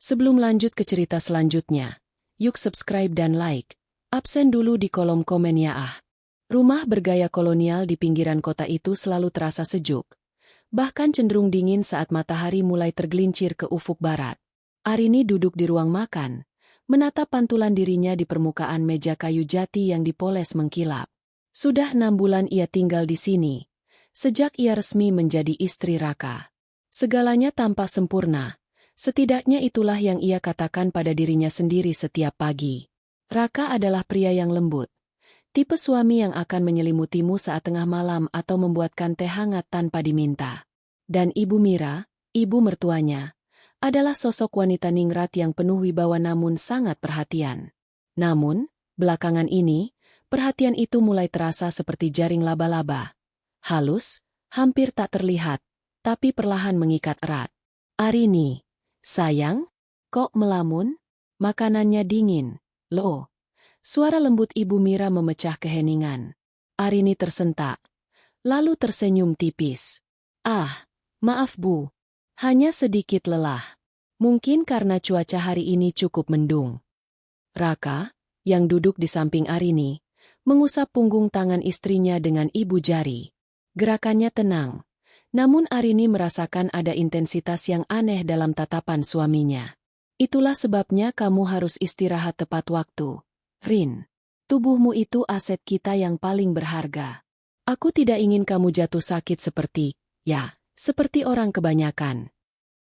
Sebelum lanjut ke cerita selanjutnya, yuk subscribe dan like. Absen dulu di kolom komen ya ah. Rumah bergaya kolonial di pinggiran kota itu selalu terasa sejuk. Bahkan cenderung dingin saat matahari mulai tergelincir ke ufuk barat. Arini duduk di ruang makan, menatap pantulan dirinya di permukaan meja kayu jati yang dipoles mengkilap. Sudah 6 bulan ia tinggal di sini, sejak ia resmi menjadi istri Raka. Segalanya tampak sempurna, setidaknya itulah yang ia katakan pada dirinya sendiri setiap pagi. Raka adalah pria yang lembut, tipe suami yang akan menyelimutimu saat tengah malam atau membuatkan teh hangat tanpa diminta. Dan Ibu Mira, ibu mertuanya, adalah sosok wanita ningrat yang penuh wibawa namun sangat perhatian. Namun, belakangan ini, perhatian itu mulai terasa seperti jaring laba-laba. Halus, hampir tak terlihat, tapi perlahan mengikat erat. Arini, sayang, kok melamun? Makanannya dingin, loh. Suara lembut Ibu Mira memecah keheningan. Arini tersentak, lalu tersenyum tipis. Ah, maaf Bu, hanya sedikit lelah. Mungkin karena cuaca hari ini cukup mendung. Raka, yang duduk di samping Arini, mengusap punggung tangan istrinya dengan ibu jari. Gerakannya tenang, namun Arini merasakan ada intensitas yang aneh dalam tatapan suaminya. Itulah sebabnya kamu harus istirahat tepat waktu, Rin. Tubuhmu itu aset kita yang paling berharga. Aku tidak ingin kamu jatuh sakit seperti orang kebanyakan.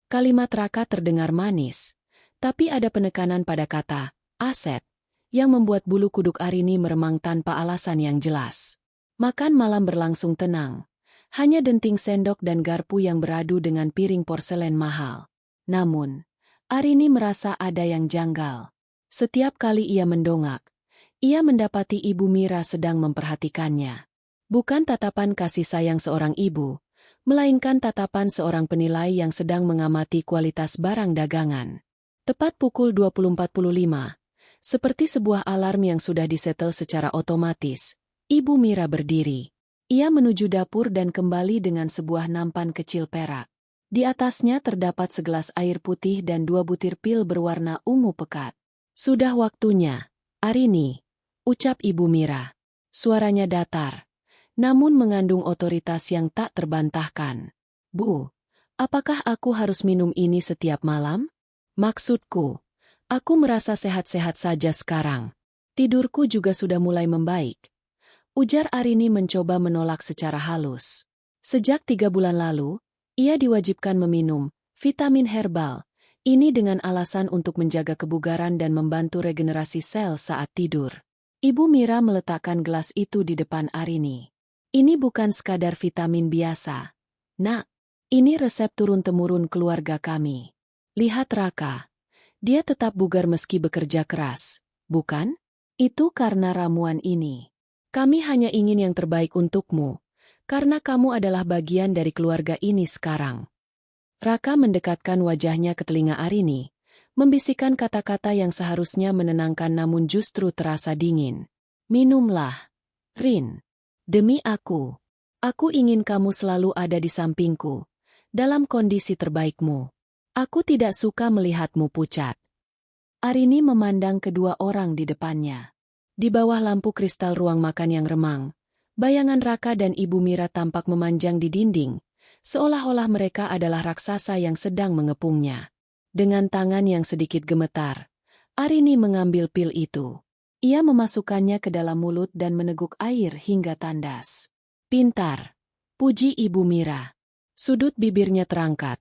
Kalimat Raka terdengar manis, tapi ada penekanan pada kata aset yang membuat bulu kuduk Arini meremang tanpa alasan yang jelas. Makan malam berlangsung tenang, hanya denting sendok dan garpu yang beradu dengan piring porselen mahal. Namun, Arini merasa ada yang janggal. Setiap kali ia mendongak, ia mendapati Ibu Mira sedang memperhatikannya. Bukan tatapan kasih sayang seorang ibu, melainkan tatapan seorang penilai yang sedang mengamati kualitas barang dagangan. Tepat pukul 20.45, seperti sebuah alarm yang sudah disetel secara otomatis, Ibu Mira berdiri. Ia menuju dapur dan kembali dengan sebuah nampan kecil perak. Di atasnya terdapat segelas air putih dan 2 butir pil berwarna ungu pekat. Sudah waktunya, Arini, ucap Ibu Mira. Suaranya datar, namun mengandung otoritas yang tak terbantahkan. Bu, apakah aku harus minum ini setiap malam? Maksudku, aku merasa sehat-sehat saja sekarang. Tidurku juga sudah mulai membaik. Ujar Arini mencoba menolak secara halus. Sejak 3 bulan lalu, ia diwajibkan meminum vitamin herbal. Ini dengan alasan untuk menjaga kebugaran dan membantu regenerasi sel saat tidur. Ibu Mira meletakkan gelas itu di depan Arini. Ini bukan sekadar vitamin biasa. Nak, ini resep turun-temurun keluarga kami. Lihat Raka. Dia tetap bugar meski bekerja keras, bukan? Itu karena ramuan ini. Kami hanya ingin yang terbaik untukmu, karena kamu adalah bagian dari keluarga ini sekarang. Raka mendekatkan wajahnya ke telinga Arini, membisikkan kata-kata yang seharusnya menenangkan namun justru terasa dingin. Minumlah, Rin. Demi aku. Aku ingin kamu selalu ada di sampingku, dalam kondisi terbaikmu. Aku tidak suka melihatmu pucat. Arini memandang kedua orang di depannya. Di bawah lampu kristal ruang makan yang remang, bayangan Raka dan Ibu Mira tampak memanjang di dinding, seolah-olah mereka adalah raksasa yang sedang mengepungnya. Dengan tangan yang sedikit gemetar, Arini mengambil pil itu. Ia memasukkannya ke dalam mulut dan meneguk air hingga tandas. Pintar, puji Ibu Mira. Sudut bibirnya terangkat,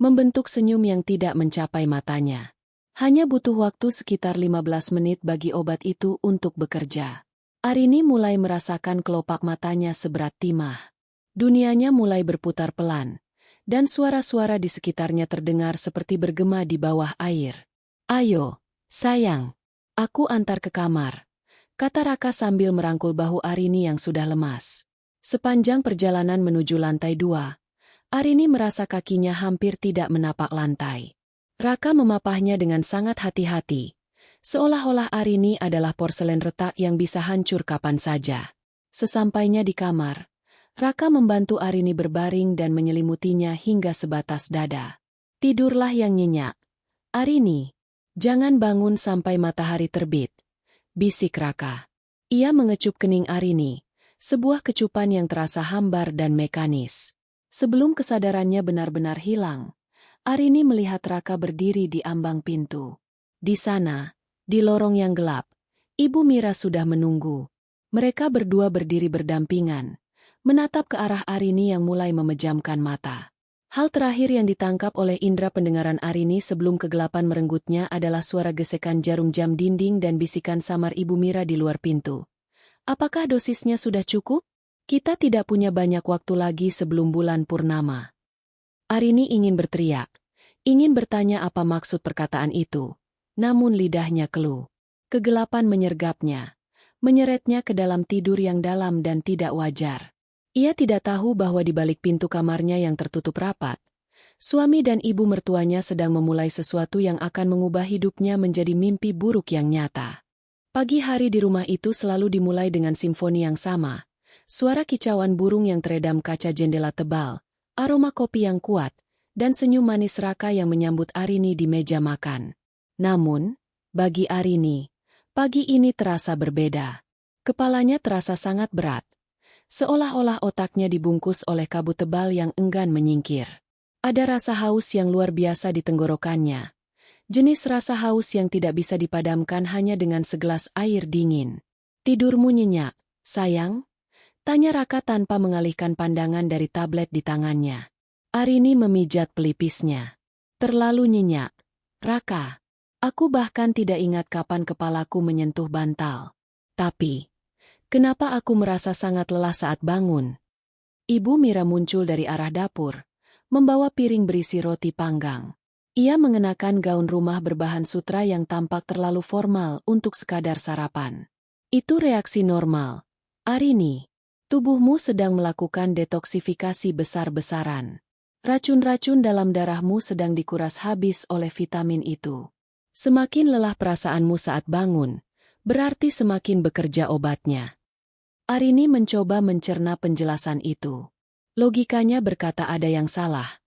membentuk senyum yang tidak mencapai matanya. Hanya butuh waktu sekitar 15 menit bagi obat itu untuk bekerja. Arini mulai merasakan kelopak matanya seberat timah. Dunianya mulai berputar pelan, dan suara-suara di sekitarnya terdengar seperti bergema di bawah air. Ayo, sayang, aku antar ke kamar, kata Raka sambil merangkul bahu Arini yang sudah lemas. Sepanjang perjalanan menuju lantai 2, Arini merasa kakinya hampir tidak menapak lantai. Raka memapahnya dengan sangat hati-hati, seolah-olah Arini adalah porselen retak yang bisa hancur kapan saja. Sesampainya di kamar, Raka membantu Arini berbaring dan menyelimutinya hingga sebatas dada. Tidurlah yang nyenyak, "Arini, jangan bangun sampai matahari terbit," bisik Raka. Ia mengecup kening Arini, sebuah kecupan yang terasa hambar dan mekanis. Sebelum kesadarannya benar-benar hilang, Arini melihat Raka berdiri di ambang pintu. Di sana, di lorong yang gelap, Ibu Mira sudah menunggu. Mereka berdua berdiri berdampingan, menatap ke arah Arini yang mulai memejamkan mata. Hal terakhir yang ditangkap oleh indera pendengaran Arini sebelum kegelapan merenggutnya adalah suara gesekan jarum jam dinding dan bisikan samar Ibu Mira di luar pintu. "Apakah dosisnya sudah cukup? Kita tidak punya banyak waktu lagi sebelum bulan purnama." Arini ingin berteriak, ingin bertanya apa maksud perkataan itu, namun lidahnya keluh. Kegelapan menyergapnya, menyeretnya ke dalam tidur yang dalam dan tidak wajar. Ia tidak tahu bahwa di balik pintu kamarnya yang tertutup rapat, suami dan ibu mertuanya sedang memulai sesuatu yang akan mengubah hidupnya menjadi mimpi buruk yang nyata. Pagi hari di rumah itu selalu dimulai dengan simfoni yang sama, suara kicauan burung yang teredam kaca jendela tebal, aroma kopi yang kuat, dan senyum manis Raka yang menyambut Arini di meja makan. Namun, bagi Arini, pagi ini terasa berbeda. Kepalanya terasa sangat berat, seolah-olah otaknya dibungkus oleh kabut tebal yang enggan menyingkir. Ada rasa haus yang luar biasa di tenggorokannya. Jenis rasa haus yang tidak bisa dipadamkan hanya dengan segelas air dingin. "Tidurmu nyenyak, sayang?" tanya Raka tanpa mengalihkan pandangan dari tablet di tangannya. Arini memijat pelipisnya. "Terlalu nyenyak, Raka. Aku bahkan tidak ingat kapan kepalaku menyentuh bantal. Tapi, kenapa aku merasa sangat lelah saat bangun?" Ibu Mira muncul dari arah dapur, membawa piring berisi roti panggang. Ia mengenakan gaun rumah berbahan sutra yang tampak terlalu formal untuk sekadar sarapan. "Itu reaksi normal, Arini. Tubuhmu sedang melakukan detoksifikasi besar-besaran. Racun-racun dalam darahmu sedang dikuras habis oleh vitamin itu. Semakin lelah perasaanmu saat bangun, berarti semakin bekerja obatnya." Arini mencoba mencerna penjelasan itu. Logikanya berkata ada yang salah,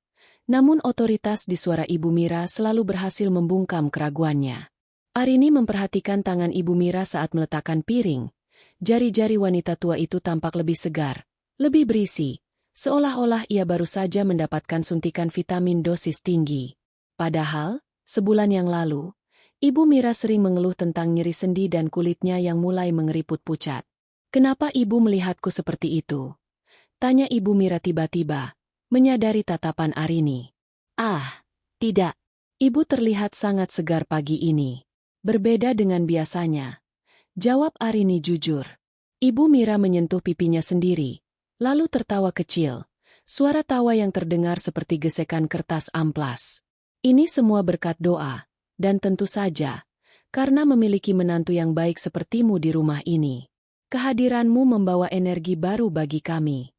namun otoritas di suara Ibu Mira selalu berhasil membungkam keraguannya. Arini memperhatikan tangan Ibu Mira saat meletakkan piring. Jari-jari wanita tua itu tampak lebih segar, lebih berisi, seolah-olah ia baru saja mendapatkan suntikan vitamin dosis tinggi. Padahal, sebulan yang lalu, Ibu Mira sering mengeluh tentang nyeri sendi dan kulitnya yang mulai mengeriput pucat. "Kenapa ibu melihatku seperti itu?" tanya Ibu Mira tiba-tiba, menyadari tatapan Arini. "Ah, tidak. Ibu terlihat sangat segar pagi ini. Berbeda dengan biasanya," jawab Arini jujur. Ibu Mira menyentuh pipinya sendiri, lalu tertawa kecil, suara tawa yang terdengar seperti gesekan kertas amplas. "Ini semua berkat doa, dan tentu saja, karena memiliki menantu yang baik sepertimu di rumah ini. Kehadiranmu membawa energi baru bagi kami."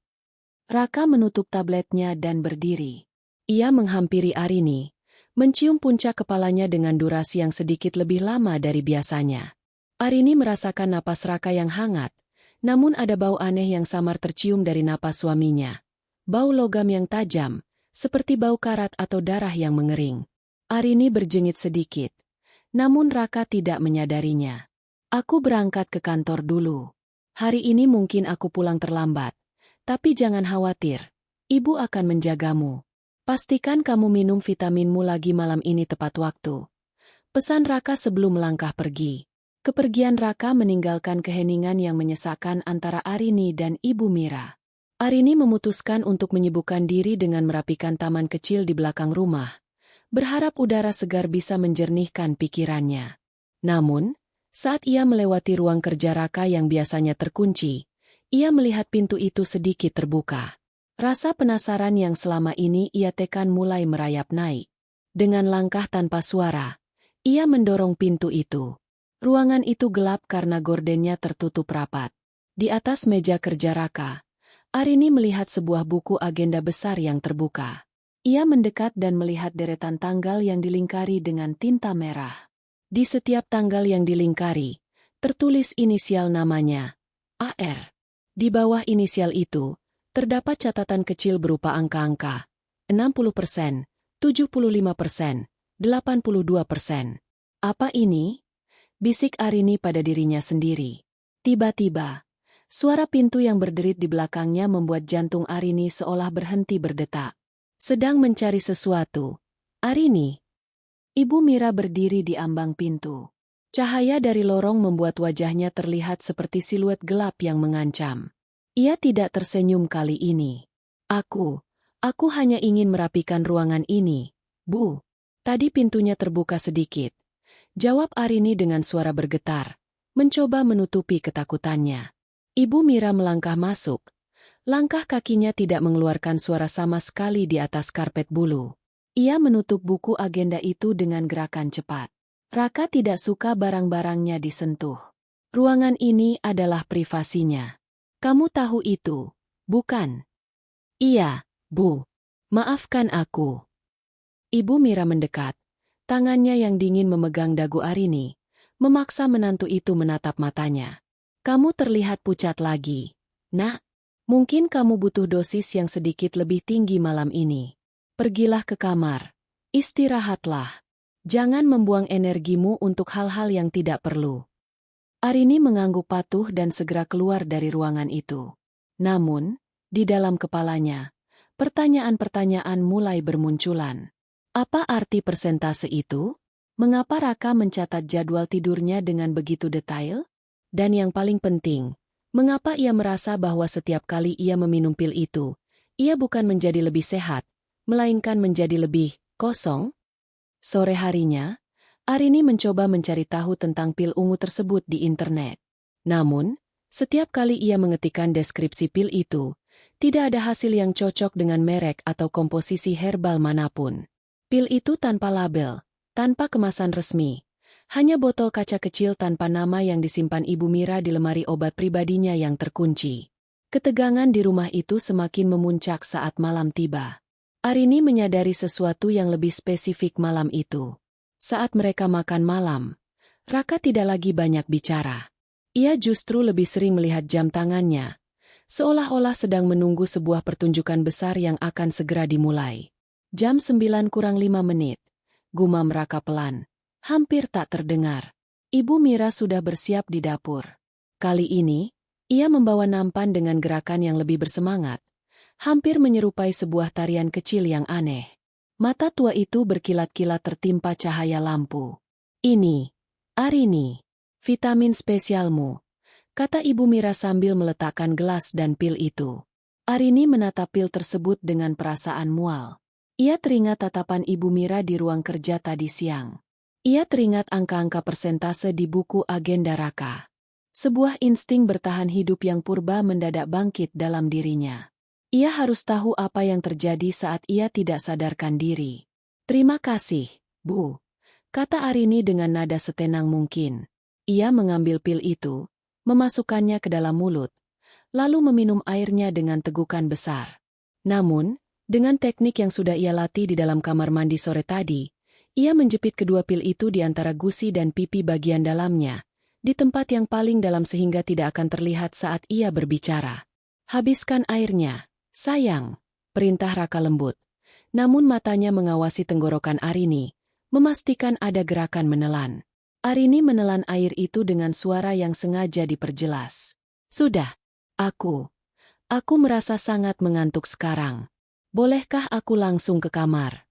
Raka menutup tabletnya dan berdiri. Ia menghampiri Arini, mencium puncak kepalanya dengan durasi yang sedikit lebih lama dari biasanya. Arini merasakan napas Raka yang hangat, namun ada bau aneh yang samar tercium dari napas suaminya. Bau logam yang tajam, seperti bau karat atau darah yang mengering. Arini berjengit sedikit, namun Raka tidak menyadarinya. "Aku berangkat ke kantor dulu. Hari ini mungkin aku pulang terlambat, tapi jangan khawatir, ibu akan menjagamu. Pastikan kamu minum vitaminmu lagi malam ini tepat waktu," pesan Raka sebelum melangkah pergi. Kepergian Raka meninggalkan keheningan yang menyesakkan antara Arini dan Ibu Mira. Arini memutuskan untuk menyibukkan diri dengan merapikan taman kecil di belakang rumah, berharap udara segar bisa menjernihkan pikirannya. Namun, saat ia melewati ruang kerja Raka yang biasanya terkunci, ia melihat pintu itu sedikit terbuka. Rasa penasaran yang selama ini ia tekan mulai merayap naik. Dengan langkah tanpa suara, ia mendorong pintu itu. Ruangan itu gelap karena gordennya tertutup rapat. Di atas meja kerja Raka, Arini melihat sebuah buku agenda besar yang terbuka. Ia mendekat dan melihat deretan tanggal yang dilingkari dengan tinta merah. Di setiap tanggal yang dilingkari, tertulis inisial namanya, AR. Di bawah inisial itu, terdapat catatan kecil berupa angka-angka, 60%, 75%, 82%. Apa ini? Bisik Arini pada dirinya sendiri. Tiba-tiba, suara pintu yang berderit di belakangnya membuat jantung Arini seolah berhenti berdetak. Sedang mencari sesuatu. Arini. Ibu Mira berdiri di ambang pintu. Cahaya dari lorong membuat wajahnya terlihat seperti siluet gelap yang mengancam. Ia tidak tersenyum kali ini. Aku hanya ingin merapikan ruangan ini, Bu. Tadi pintunya terbuka sedikit. Jawab Arini dengan suara bergetar, mencoba menutupi ketakutannya. Ibu Mira melangkah masuk. Langkah kakinya tidak mengeluarkan suara sama sekali di atas karpet bulu. Ia menutup buku agenda itu dengan gerakan cepat. Raka tidak suka barang-barangnya disentuh. Ruangan ini adalah privasinya. Kamu tahu itu, bukan? Iya, Bu. Maafkan aku. Ibu Mira mendekat. Tangannya yang dingin memegang dagu Arini, memaksa menantu itu menatap matanya. Kamu terlihat pucat lagi. Nak, mungkin kamu butuh dosis yang sedikit lebih tinggi malam ini. Pergilah ke kamar. Istirahatlah. Jangan membuang energimu untuk hal-hal yang tidak perlu. Arini mengangguk patuh dan segera keluar dari ruangan itu. Namun, di dalam kepalanya, pertanyaan-pertanyaan mulai bermunculan. Apa arti persentase itu? Mengapa Raka mencatat jadwal tidurnya dengan begitu detail? Dan yang paling penting, mengapa ia merasa bahwa setiap kali ia meminum pil itu, ia bukan menjadi lebih sehat, melainkan menjadi lebih kosong? Sore harinya, Arini mencoba mencari tahu tentang pil ungu tersebut di internet. Namun, setiap kali ia mengetikkan deskripsi pil itu, tidak ada hasil yang cocok dengan merek atau komposisi herbal manapun. Pil itu tanpa label, tanpa kemasan resmi. Hanya botol kaca kecil tanpa nama yang disimpan Ibu Mira di lemari obat pribadinya yang terkunci. Ketegangan di rumah itu semakin memuncak saat malam tiba. Arini menyadari sesuatu yang lebih spesifik malam itu. Saat mereka makan malam, Raka tidak lagi banyak bicara. Ia justru lebih sering melihat jam tangannya, seolah-olah sedang menunggu sebuah pertunjukan besar yang akan segera dimulai. Jam 9 kurang 5 menit. Gumam Raka pelan. Hampir tak terdengar. Ibu Mira sudah bersiap di dapur. Kali ini, ia membawa nampan dengan gerakan yang lebih bersemangat. Hampir menyerupai sebuah tarian kecil yang aneh. Mata tua itu berkilat-kilat tertimpa cahaya lampu. Ini, Arini, vitamin spesialmu, kata Ibu Mira sambil meletakkan gelas dan pil itu. Arini menatap pil tersebut dengan perasaan mual. Ia teringat tatapan Ibu Mira di ruang kerja tadi siang. Ia teringat angka-angka persentase di buku agenda Raka. Sebuah insting bertahan hidup yang purba mendadak bangkit dalam dirinya. Ia harus tahu apa yang terjadi saat ia tidak sadarkan diri. Terima kasih, Bu, kata Arini dengan nada setenang mungkin. Ia mengambil pil itu, memasukkannya ke dalam mulut, lalu meminum airnya dengan tegukan besar. Namun, dengan teknik yang sudah ia latih di dalam kamar mandi sore tadi, ia menjepit kedua pil itu di antara gusi dan pipi bagian dalamnya, di tempat yang paling dalam sehingga tidak akan terlihat saat ia berbicara. Habiskan airnya, sayang, perintah Raka lembut. Namun matanya mengawasi tenggorokan Arini, memastikan ada gerakan menelan. Arini menelan air itu dengan suara yang sengaja diperjelas. Sudah, aku merasa sangat mengantuk sekarang. Bolehkah aku langsung ke kamar?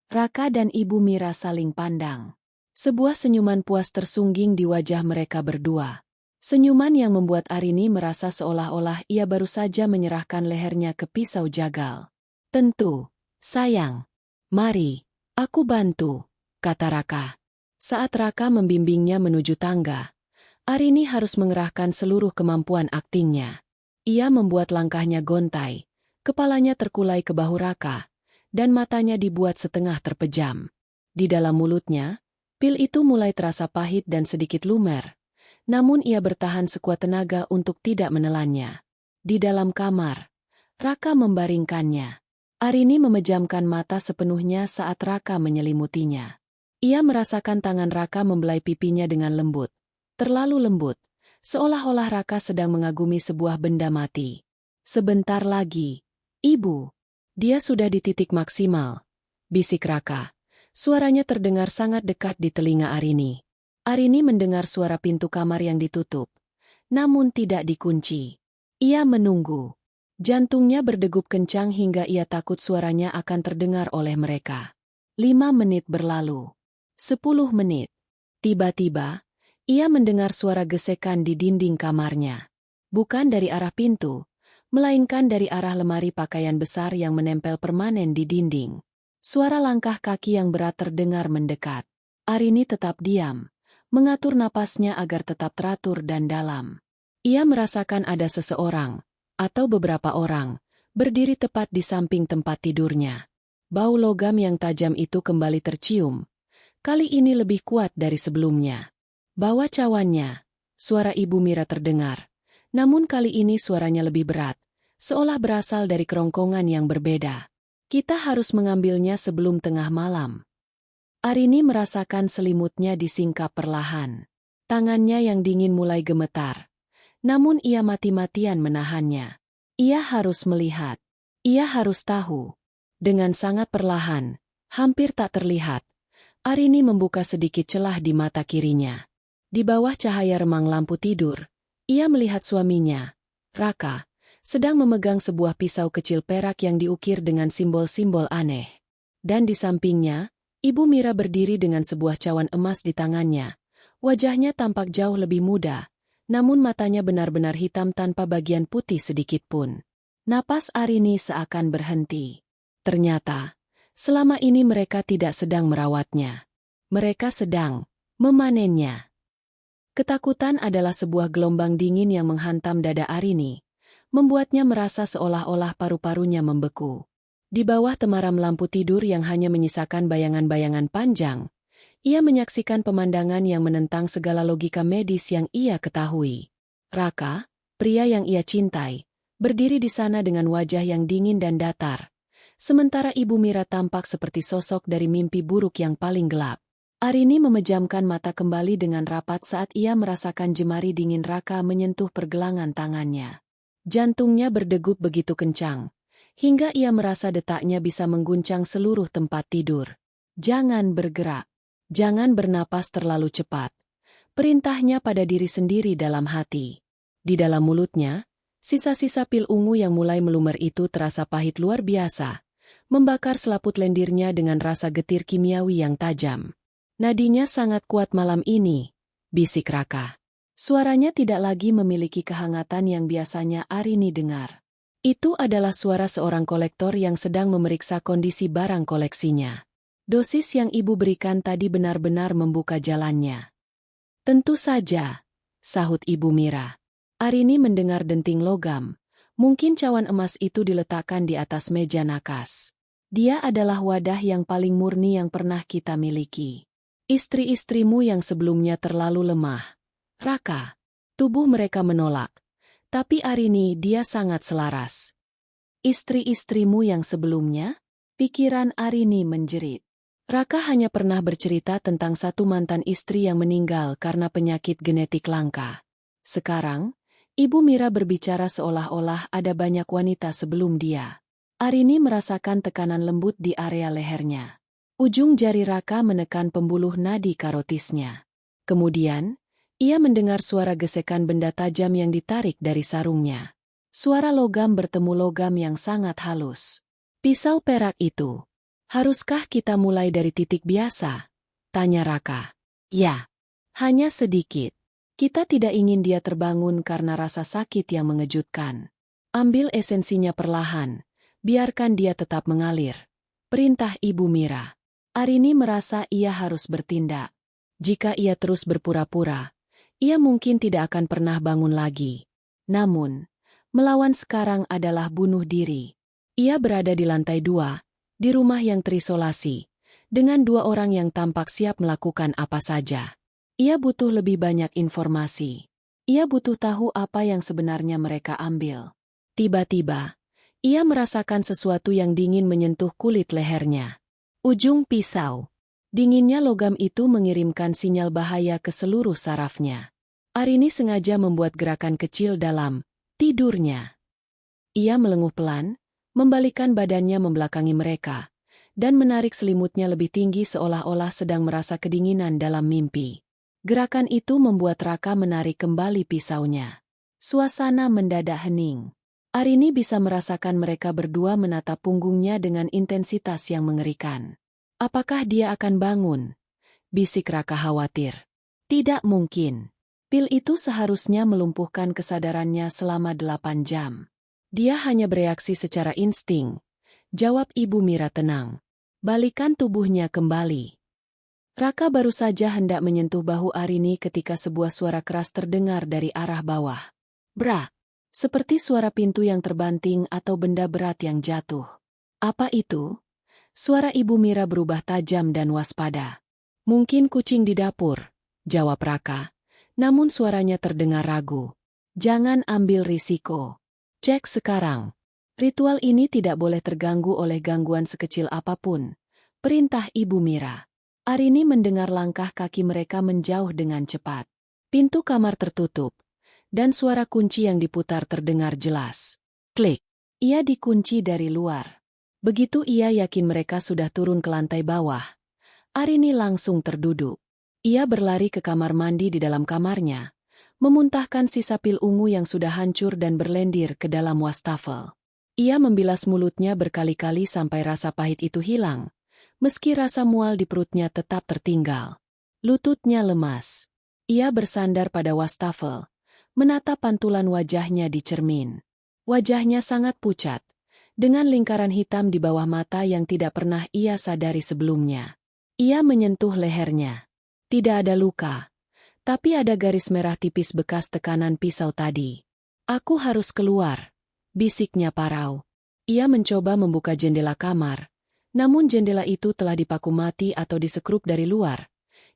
Raka dan Ibu Mira saling pandang. Sebuah senyuman puas tersungging di wajah mereka berdua. Senyuman yang membuat Arini merasa seolah-olah ia baru saja menyerahkan lehernya ke pisau jagal. Tentu, sayang. Mari, aku bantu, kata Raka. Saat Raka membimbingnya menuju tangga, Arini harus mengerahkan seluruh kemampuan aktingnya. Ia membuat langkahnya gontai, kepalanya terkulai ke bahu Raka, dan matanya dibuat setengah terpejam. Di dalam mulutnya, pil itu mulai terasa pahit dan sedikit lumer. Namun ia bertahan sekuat tenaga untuk tidak menelannya. Di dalam kamar, Raka membaringkannya. Arini memejamkan mata sepenuhnya saat Raka menyelimutinya. Ia merasakan tangan Raka membelai pipinya dengan lembut. Terlalu lembut, seolah-olah Raka sedang mengagumi sebuah benda mati. Sebentar lagi, Ibu. Dia sudah di titik maksimal, bisik Raka, Suaranya terdengar sangat dekat di telinga Arini. Arini mendengar suara pintu kamar yang ditutup, namun tidak dikunci. Ia menunggu. Jantungnya berdegup kencang hingga ia takut suaranya akan terdengar oleh mereka. 5 menit berlalu. 10 menit. Tiba-tiba, ia mendengar suara gesekan di dinding kamarnya. Bukan dari arah pintu, melainkan dari arah lemari pakaian besar yang menempel permanen di dinding. Suara langkah kaki yang berat terdengar mendekat. Arini tetap diam, mengatur napasnya agar tetap teratur dan dalam. Ia merasakan ada seseorang, atau beberapa orang, berdiri tepat di samping tempat tidurnya. Bau logam yang tajam itu kembali tercium. Kali ini lebih kuat dari sebelumnya. Bawa cawannya, suara Ibu Mira terdengar. Namun kali ini suaranya lebih berat, seolah berasal dari kerongkongan yang berbeda. Kita harus mengambilnya sebelum tengah malam. Arini merasakan selimutnya disingkap perlahan. Tangannya yang dingin mulai gemetar. Namun ia mati-matian menahannya. Ia harus melihat. Ia harus tahu. Dengan sangat perlahan, hampir tak terlihat, Arini membuka sedikit celah di mata kirinya. Di bawah cahaya remang lampu tidur, ia melihat suaminya, Raka, sedang memegang sebuah pisau kecil perak yang diukir dengan simbol-simbol aneh. Dan di sampingnya, Ibu Mira berdiri dengan sebuah cawan emas di tangannya. Wajahnya tampak jauh lebih muda, namun matanya benar-benar hitam tanpa bagian putih sedikit pun. Napas Arini seakan berhenti. Ternyata, selama ini mereka tidak sedang merawatnya. Mereka sedang memanennya. Ketakutan adalah sebuah gelombang dingin yang menghantam dada Arini, membuatnya merasa seolah-olah paru-parunya membeku. Di bawah temaram lampu tidur yang hanya menyisakan bayangan-bayangan panjang, ia menyaksikan pemandangan yang menentang segala logika medis yang ia ketahui. Raka, pria yang ia cintai, berdiri di sana dengan wajah yang dingin dan datar, sementara Ibu Mira tampak seperti sosok dari mimpi buruk yang paling gelap. Arini memejamkan mata kembali dengan rapat saat ia merasakan jemari dingin Raka menyentuh pergelangan tangannya. Jantungnya berdegup begitu kencang, hingga ia merasa detaknya bisa mengguncang seluruh tempat tidur. Jangan bergerak. Jangan bernapas terlalu cepat. Perintahnya pada diri sendiri dalam hati. Di dalam mulutnya, sisa-sisa pil ungu yang mulai melumer itu terasa pahit luar biasa, membakar selaput lendirnya dengan rasa getir kimiawi yang tajam. Nadinya sangat kuat malam ini, bisik Raka. Suaranya tidak lagi memiliki kehangatan yang biasanya Arini dengar. Itu adalah suara seorang kolektor yang sedang memeriksa kondisi barang koleksinya. Dosis yang ibu berikan tadi benar-benar membuka jalannya. Tentu saja, sahut Ibu Mira. Arini mendengar denting logam. Mungkin cawan emas itu diletakkan di atas meja nakas. Dia adalah wadah yang paling murni yang pernah kita miliki. Istri-istrimu yang sebelumnya terlalu lemah. Raka. Tubuh mereka menolak. Tapi Arini dia sangat selaras. Istri-istrimu yang sebelumnya? Pikiran Arini menjerit. Raka hanya pernah bercerita tentang satu mantan istri yang meninggal karena penyakit genetik langka. Sekarang, Ibu Mira berbicara seolah-olah ada banyak wanita sebelum dia. Arini merasakan tekanan lembut di area lehernya. Ujung jari Raka menekan pembuluh nadi karotisnya. Kemudian, ia mendengar suara gesekan benda tajam yang ditarik dari sarungnya. Suara logam bertemu logam yang sangat halus. Pisau perak itu. Haruskah kita mulai dari titik biasa? Tanya Raka. Ya. Hanya sedikit. Kita tidak ingin dia terbangun karena rasa sakit yang mengejutkan. Ambil esensinya perlahan. Biarkan dia tetap mengalir. Perintah Ibu Mira. Arini merasa ia harus bertindak. Jika ia terus berpura-pura, ia mungkin tidak akan pernah bangun lagi. Namun, melawan sekarang adalah bunuh diri. Ia berada di lantai 2, di rumah yang terisolasi, dengan 2 orang yang tampak siap melakukan apa saja. Ia butuh lebih banyak informasi. Ia butuh tahu apa yang sebenarnya mereka ambil. Tiba-tiba, ia merasakan sesuatu yang dingin menyentuh kulit lehernya. Ujung pisau. Dinginnya logam itu mengirimkan sinyal bahaya ke seluruh sarafnya. Arini sengaja membuat gerakan kecil dalam tidurnya. Ia melenguh pelan, membalikkan badannya membelakangi mereka, dan menarik selimutnya lebih tinggi seolah-olah sedang merasa kedinginan dalam mimpi. Gerakan itu membuat Raka menarik kembali pisaunya. Suasana mendadak hening. Arini bisa merasakan mereka berdua menatap punggungnya dengan intensitas yang mengerikan. Apakah dia akan bangun? Bisik Raka khawatir. Tidak mungkin. Pil itu seharusnya melumpuhkan kesadarannya selama 8 jam. Dia hanya bereaksi secara insting. Jawab Ibu Mira tenang. Balikan tubuhnya kembali. Raka baru saja hendak menyentuh bahu Arini ketika sebuah suara keras terdengar dari arah bawah. Brak! Seperti suara pintu yang terbanting atau benda berat yang jatuh. Apa itu? Suara Ibu Mira berubah tajam dan waspada. Mungkin kucing di dapur, jawab Raka. Namun suaranya terdengar ragu. Jangan ambil risiko. Cek sekarang. Ritual ini tidak boleh terganggu oleh gangguan sekecil apapun. Perintah Ibu Mira. Arini mendengar langkah kaki mereka menjauh dengan cepat. Pintu kamar tertutup, dan suara kunci yang diputar terdengar jelas. Klik. Ia dikunci dari luar. Begitu ia yakin mereka sudah turun ke lantai bawah, Arini langsung terduduk. Ia berlari ke kamar mandi di dalam kamarnya, memuntahkan sisa pil ungu yang sudah hancur dan berlendir ke dalam wastafel. Ia membilas mulutnya berkali-kali sampai rasa pahit itu hilang, meski rasa mual di perutnya tetap tertinggal. Lututnya lemas. Ia bersandar pada wastafel, menatap pantulan wajahnya di cermin. Wajahnya sangat pucat, dengan lingkaran hitam di bawah mata yang tidak pernah ia sadari sebelumnya. Ia menyentuh lehernya. Tidak ada luka, tapi ada garis merah tipis bekas tekanan pisau tadi. Aku harus keluar, bisiknya parau. Ia mencoba membuka jendela kamar, namun jendela itu telah dipaku mati atau disekrup dari luar.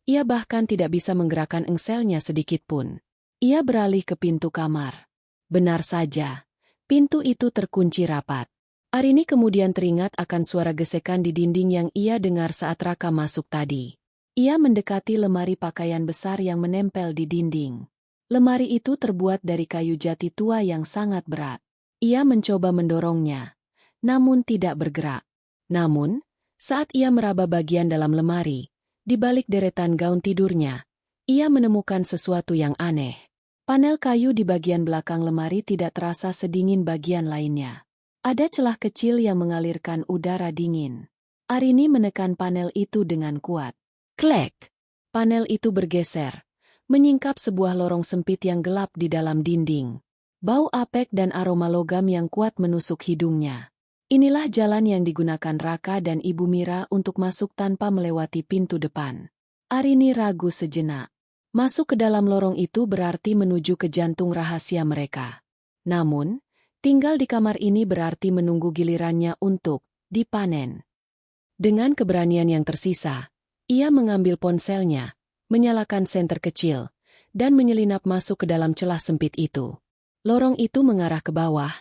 Ia bahkan tidak bisa menggerakkan engselnya sedikitpun. Ia beralih ke pintu kamar. Benar saja, pintu itu terkunci rapat. Arini kemudian teringat akan suara gesekan di dinding yang ia dengar saat Raka masuk tadi. Ia mendekati lemari pakaian besar yang menempel di dinding. Lemari itu terbuat dari kayu jati tua yang sangat berat. Ia mencoba mendorongnya, namun tidak bergerak. Namun, saat ia meraba bagian dalam lemari, di balik deretan gaun tidurnya, ia menemukan sesuatu yang aneh. Panel kayu di bagian belakang lemari tidak terasa sedingin bagian lainnya. Ada celah kecil yang mengalirkan udara dingin. Arini menekan panel itu dengan kuat. Klek! Panel itu bergeser, menyingkap sebuah lorong sempit yang gelap di dalam dinding. Bau apek dan aroma logam yang kuat menusuk hidungnya. Inilah jalan yang digunakan Raka dan Ibu Mira untuk masuk tanpa melewati pintu depan. Arini ragu sejenak. Masuk ke dalam lorong itu berarti menuju ke jantung rahasia mereka. Namun, tinggal di kamar ini berarti menunggu gilirannya untuk dipanen. Dengan keberanian yang tersisa, ia mengambil ponselnya, menyalakan senter kecil, dan menyelinap masuk ke dalam celah sempit itu. Lorong itu mengarah ke bawah,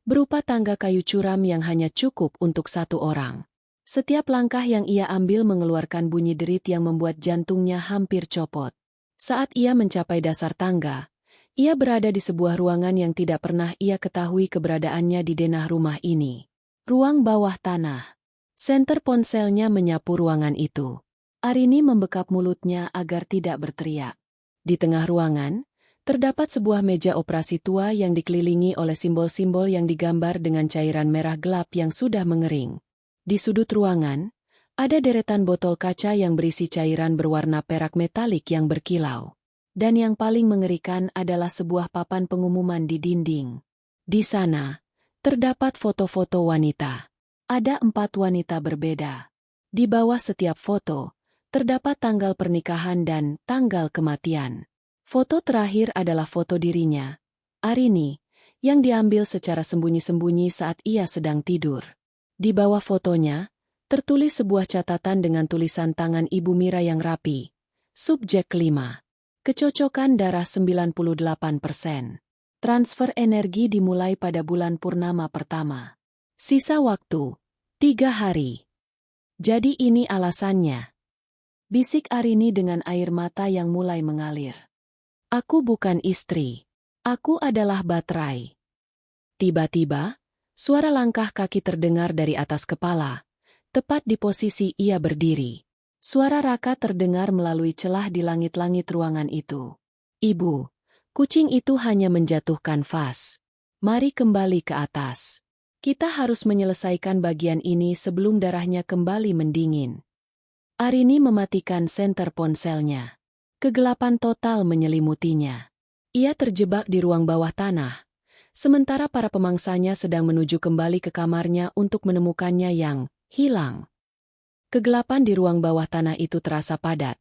berupa tangga kayu curam yang hanya cukup untuk satu orang. Setiap langkah yang ia ambil mengeluarkan bunyi derit yang membuat jantungnya hampir copot. Saat ia mencapai dasar tangga, ia berada di sebuah ruangan yang tidak pernah ia ketahui keberadaannya di denah rumah ini. Ruang bawah tanah. Senter ponselnya menyapu ruangan itu. Arini membekap mulutnya agar tidak berteriak. Di tengah ruangan, terdapat sebuah meja operasi tua yang dikelilingi oleh simbol-simbol yang digambar dengan cairan merah gelap yang sudah mengering. Di sudut ruangan, ada deretan botol kaca yang berisi cairan berwarna perak metalik yang berkilau. Dan yang paling mengerikan adalah sebuah papan pengumuman di dinding. Di sana, terdapat foto-foto wanita. Ada 4 wanita berbeda. Di bawah setiap foto, terdapat tanggal pernikahan dan tanggal kematian. Foto terakhir adalah foto dirinya, Arini, yang diambil secara sembunyi-sembunyi saat ia sedang tidur. Di bawah fotonya, tertulis sebuah catatan dengan tulisan tangan Ibu Mira yang rapi. Subjek 5. Kecocokan darah 98%. Transfer energi dimulai pada bulan purnama pertama. Sisa waktu, 3 hari. Jadi ini alasannya. Bisik Arini dengan air mata yang mulai mengalir. Aku bukan istri. Aku adalah baterai. Tiba-tiba, suara langkah kaki terdengar dari atas kepala, Tepat di posisi ia berdiri. Suara Raka terdengar melalui celah di langit-langit ruangan itu. Ibu, kucing itu hanya menjatuhkan vas. Mari kembali ke atas. Kita harus menyelesaikan bagian ini sebelum darahnya kembali mendingin. Arini mematikan senter ponselnya. Kegelapan total menyelimutinya. Ia terjebak di ruang bawah tanah, sementara para pemangsanya sedang menuju kembali ke kamarnya untuk menemukannya yang hilang. Kegelapan di ruang bawah tanah itu terasa padat,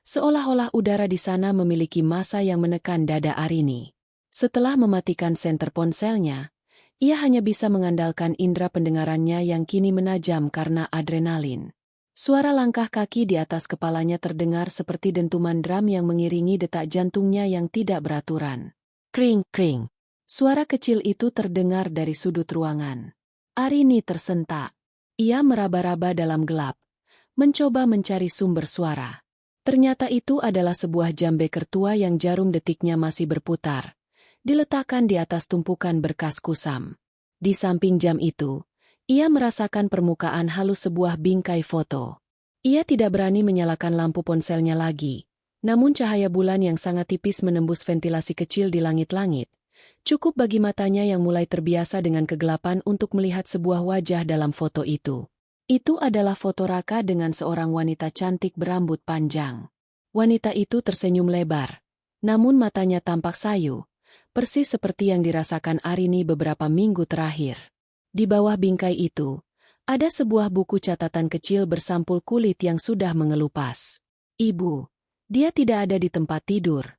seolah-olah udara di sana memiliki massa yang menekan dada Arini. Setelah mematikan senter ponselnya, ia hanya bisa mengandalkan indera pendengarannya yang kini menajam karena adrenalin. Suara langkah kaki di atas kepalanya terdengar seperti dentuman drum yang mengiringi detak jantungnya yang tidak beraturan. Kring, kring. Suara kecil itu terdengar dari sudut ruangan. Arini tersentak. Ia meraba-raba dalam gelap, mencoba mencari sumber suara. Ternyata itu adalah sebuah jam beker tua yang jarum detiknya masih berputar, diletakkan di atas tumpukan berkas kusam. Di samping jam itu, ia merasakan permukaan halus sebuah bingkai foto. Ia tidak berani menyalakan lampu ponselnya lagi, namun cahaya bulan yang sangat tipis menembus ventilasi kecil di langit-langit. Cukup bagi matanya yang mulai terbiasa dengan kegelapan untuk melihat sebuah wajah dalam foto itu. Itu adalah foto Raka dengan seorang wanita cantik berambut panjang. Wanita itu tersenyum lebar, namun matanya tampak sayu, persis seperti yang dirasakan Arini beberapa minggu terakhir. Di bawah bingkai itu, ada sebuah buku catatan kecil bersampul kulit yang sudah mengelupas. Ibu, dia tidak ada di tempat tidur.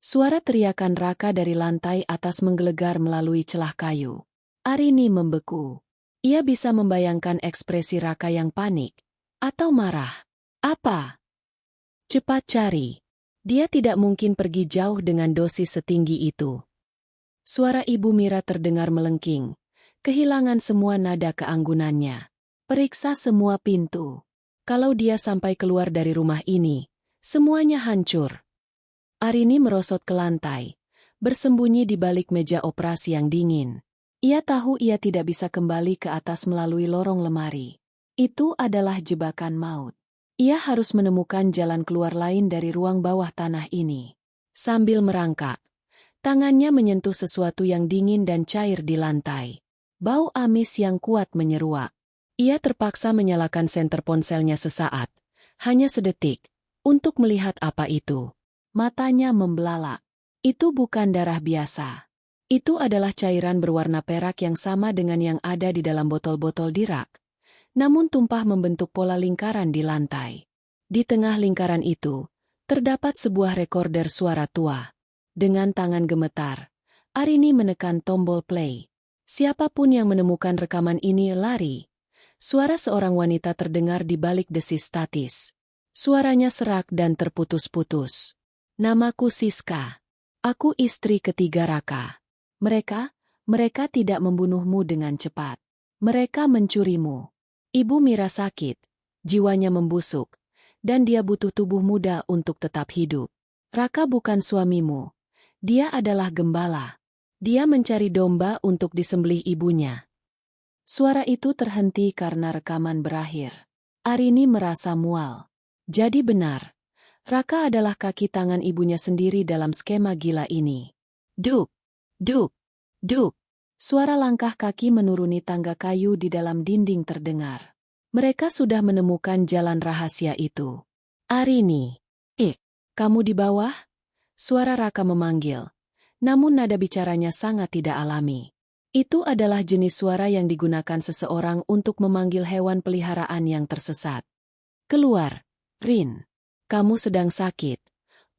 Suara teriakan Raka dari lantai atas menggelegar melalui celah kayu. Arini membeku. Ia bisa membayangkan ekspresi Raka yang panik atau marah. Apa? Cepat cari. Dia tidak mungkin pergi jauh dengan dosis setinggi itu. Suara Ibu Mira terdengar melengking, kehilangan semua nada keanggunannya. Periksa semua pintu. Kalau dia sampai keluar dari rumah ini, semuanya hancur. Arini merosot ke lantai, bersembunyi di balik meja operasi yang dingin. Ia tahu ia tidak bisa kembali ke atas melalui lorong lemari. Itu adalah jebakan maut. Ia harus menemukan jalan keluar lain dari ruang bawah tanah ini. Sambil merangkak, tangannya menyentuh sesuatu yang dingin dan cair di lantai. Bau amis yang kuat menyeruak. Ia terpaksa menyalakan senter ponselnya sesaat, hanya sedetik, untuk melihat apa itu. Matanya membelalak. Itu bukan darah biasa. Itu adalah cairan berwarna perak yang sama dengan yang ada di dalam botol-botol di rak, namun tumpah membentuk pola lingkaran di lantai. Di tengah lingkaran itu, terdapat sebuah rekorder suara tua. Dengan tangan gemetar, Arini menekan tombol play. Siapapun yang menemukan rekaman ini lari. Suara seorang wanita terdengar di balik desis statis. Suaranya serak dan terputus-putus. Namaku Siska. Aku istri ketiga Raka. Mereka tidak membunuhmu dengan cepat. Mereka mencurimu. Ibu Mira sakit, jiwanya membusuk, dan dia butuh tubuh muda untuk tetap hidup. Raka bukan suamimu. Dia adalah gembala. Dia mencari domba untuk disembelih ibunya. Suara itu terhenti karena rekaman berakhir. Arini merasa mual. Jadi benar, Raka adalah kaki tangan ibunya sendiri dalam skema gila ini. Duk! Duk! Duk! Suara langkah kaki menuruni tangga kayu di dalam dinding terdengar. Mereka sudah menemukan jalan rahasia itu. Arini! Kamu di bawah? Suara Raka memanggil. Namun nada bicaranya sangat tidak alami. Itu adalah jenis suara yang digunakan seseorang untuk memanggil hewan peliharaan yang tersesat. Keluar, Rin. Kamu sedang sakit.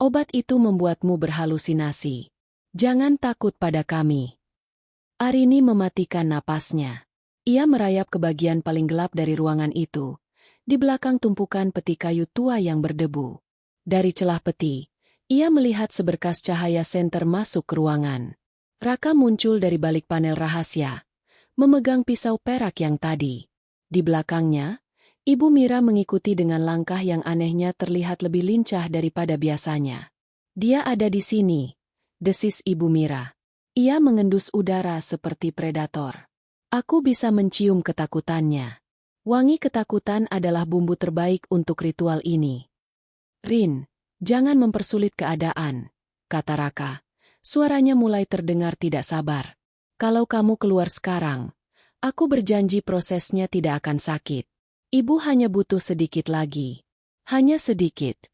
Obat itu membuatmu berhalusinasi. Jangan takut pada kami. Arini mematikan napasnya. Ia merayap ke bagian paling gelap dari ruangan itu, di belakang tumpukan peti kayu tua yang berdebu. Dari celah peti, ia melihat seberkas cahaya senter masuk ke ruangan. Raka muncul dari balik panel rahasia, memegang pisau perak yang tadi. Di belakangnya, Ibu Mira mengikuti dengan langkah yang anehnya terlihat lebih lincah daripada biasanya. Dia ada di sini, desis Ibu Mira. Ia mengendus udara seperti predator. Aku bisa mencium ketakutannya. Wangi ketakutan adalah bumbu terbaik untuk ritual ini. Rin, jangan mempersulit keadaan, kata Raka. Suaranya mulai terdengar tidak sabar. Kalau kamu keluar sekarang, aku berjanji prosesnya tidak akan sakit. Ibu hanya butuh sedikit lagi. Hanya sedikit.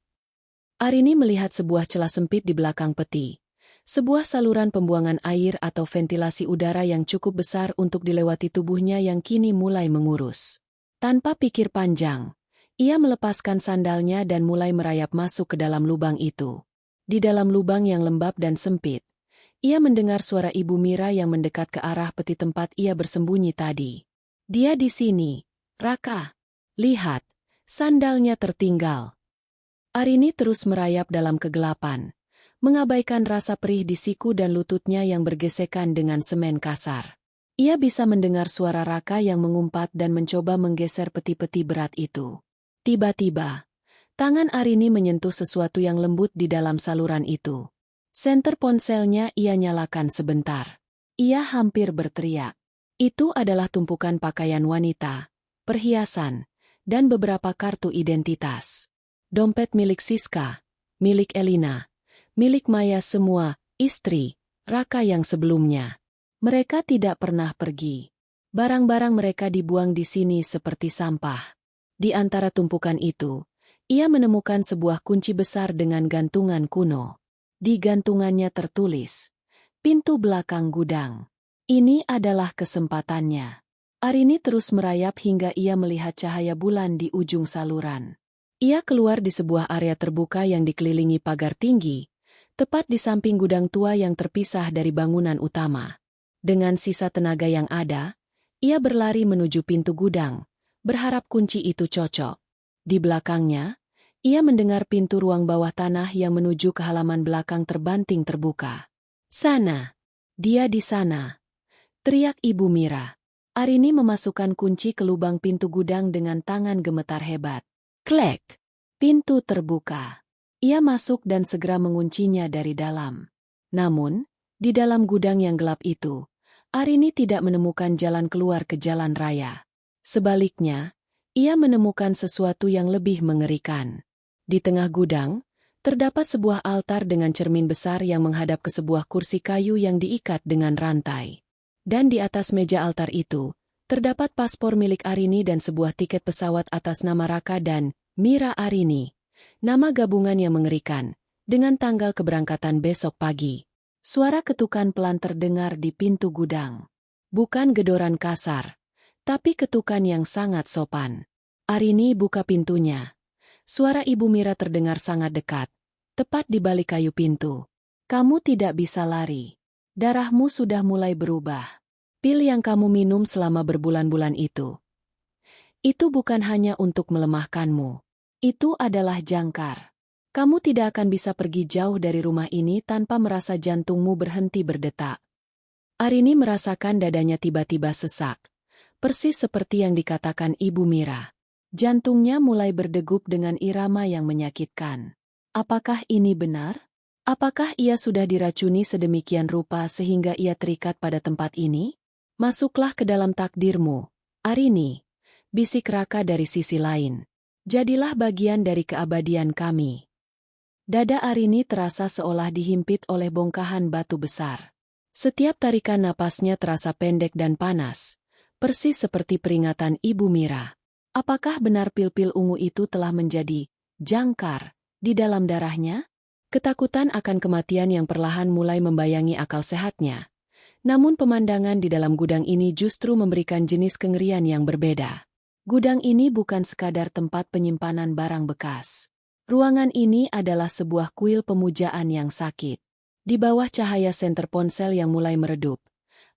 Arini melihat sebuah celah sempit di belakang peti. Sebuah saluran pembuangan air atau ventilasi udara yang cukup besar untuk dilewati tubuhnya yang kini mulai mengurus. Tanpa pikir panjang, ia melepaskan sandalnya dan mulai merayap masuk ke dalam lubang itu. Di dalam lubang yang lembab dan sempit, ia mendengar suara Ibu Mira yang mendekat ke arah peti tempat ia bersembunyi tadi. Dia di sini, Raka. Lihat, sandalnya tertinggal. Arini terus merayap dalam kegelapan, mengabaikan rasa perih di siku dan lututnya yang bergesekan dengan semen kasar. Ia bisa mendengar suara Raka yang mengumpat dan mencoba menggeser peti-peti berat itu. Tiba-tiba, tangan Arini menyentuh sesuatu yang lembut di dalam saluran itu. Senter ponselnya ia nyalakan sebentar. Ia hampir berteriak. Itu adalah tumpukan pakaian wanita, perhiasan, dan beberapa kartu identitas. Dompet milik Siska, milik Elina, milik Maya semua, istri, Raka yang sebelumnya. Mereka tidak pernah pergi. Barang-barang mereka dibuang di sini seperti sampah. Di antara tumpukan itu, ia menemukan sebuah kunci besar dengan gantungan kuno. Di gantungannya tertulis, pintu belakang gudang. Ini adalah kesempatannya. Arini terus merayap hingga ia melihat cahaya bulan di ujung saluran. Ia keluar di sebuah area terbuka yang dikelilingi pagar tinggi, tepat di samping gudang tua yang terpisah dari bangunan utama. Dengan sisa tenaga yang ada, ia berlari menuju pintu gudang, berharap kunci itu cocok. Di belakangnya, ia mendengar pintu ruang bawah tanah yang menuju ke halaman belakang terbanting terbuka. Sana! Dia di sana! Teriak Ibu Mira. Arini memasukkan kunci ke lubang pintu gudang dengan tangan gemetar hebat. Klek! Pintu terbuka. Ia masuk dan segera menguncinya dari dalam. Namun, di dalam gudang yang gelap itu, Arini tidak menemukan jalan keluar ke jalan raya. Sebaliknya, ia menemukan sesuatu yang lebih mengerikan. Di tengah gudang, terdapat sebuah altar dengan cermin besar yang menghadap ke sebuah kursi kayu yang diikat dengan rantai. Dan di atas meja altar itu, terdapat paspor milik Arini dan sebuah tiket pesawat atas nama Raka dan Mira Arini. Nama gabungan yang mengerikan, dengan tanggal keberangkatan besok pagi. Suara ketukan pelan terdengar di pintu gudang. Bukan gedoran kasar, tapi ketukan yang sangat sopan. Arini buka pintunya. Suara Ibu Mira terdengar sangat dekat, tepat di balik kayu pintu. Kamu tidak bisa lari. Darahmu sudah mulai berubah. Pil yang kamu minum selama berbulan-bulan itu bukan hanya untuk melemahkanmu. Itu adalah jangkar. Kamu tidak akan bisa pergi jauh dari rumah ini tanpa merasa jantungmu berhenti berdetak. Arini merasakan dadanya tiba-tiba sesak, persis seperti yang dikatakan Ibu Mira. Jantungnya mulai berdegup dengan irama yang menyakitkan. Apakah ini benar? Apakah ia sudah diracuni sedemikian rupa sehingga ia terikat pada tempat ini? Masuklah ke dalam takdirmu, Arini, bisik Raka dari sisi lain. Jadilah bagian dari keabadian kami. Dada Arini terasa seolah dihimpit oleh bongkahan batu besar. Setiap tarikan napasnya terasa pendek dan panas, persis seperti peringatan Ibu Mira. Apakah benar pil-pil ungu itu telah menjadi jangkar di dalam darahnya? Ketakutan akan kematian yang perlahan mulai membayangi akal sehatnya. Namun pemandangan di dalam gudang ini justru memberikan jenis kengerian yang berbeda. Gudang ini bukan sekadar tempat penyimpanan barang bekas. Ruangan ini adalah sebuah kuil pemujaan yang sakit. Di bawah cahaya senter ponsel yang mulai meredup,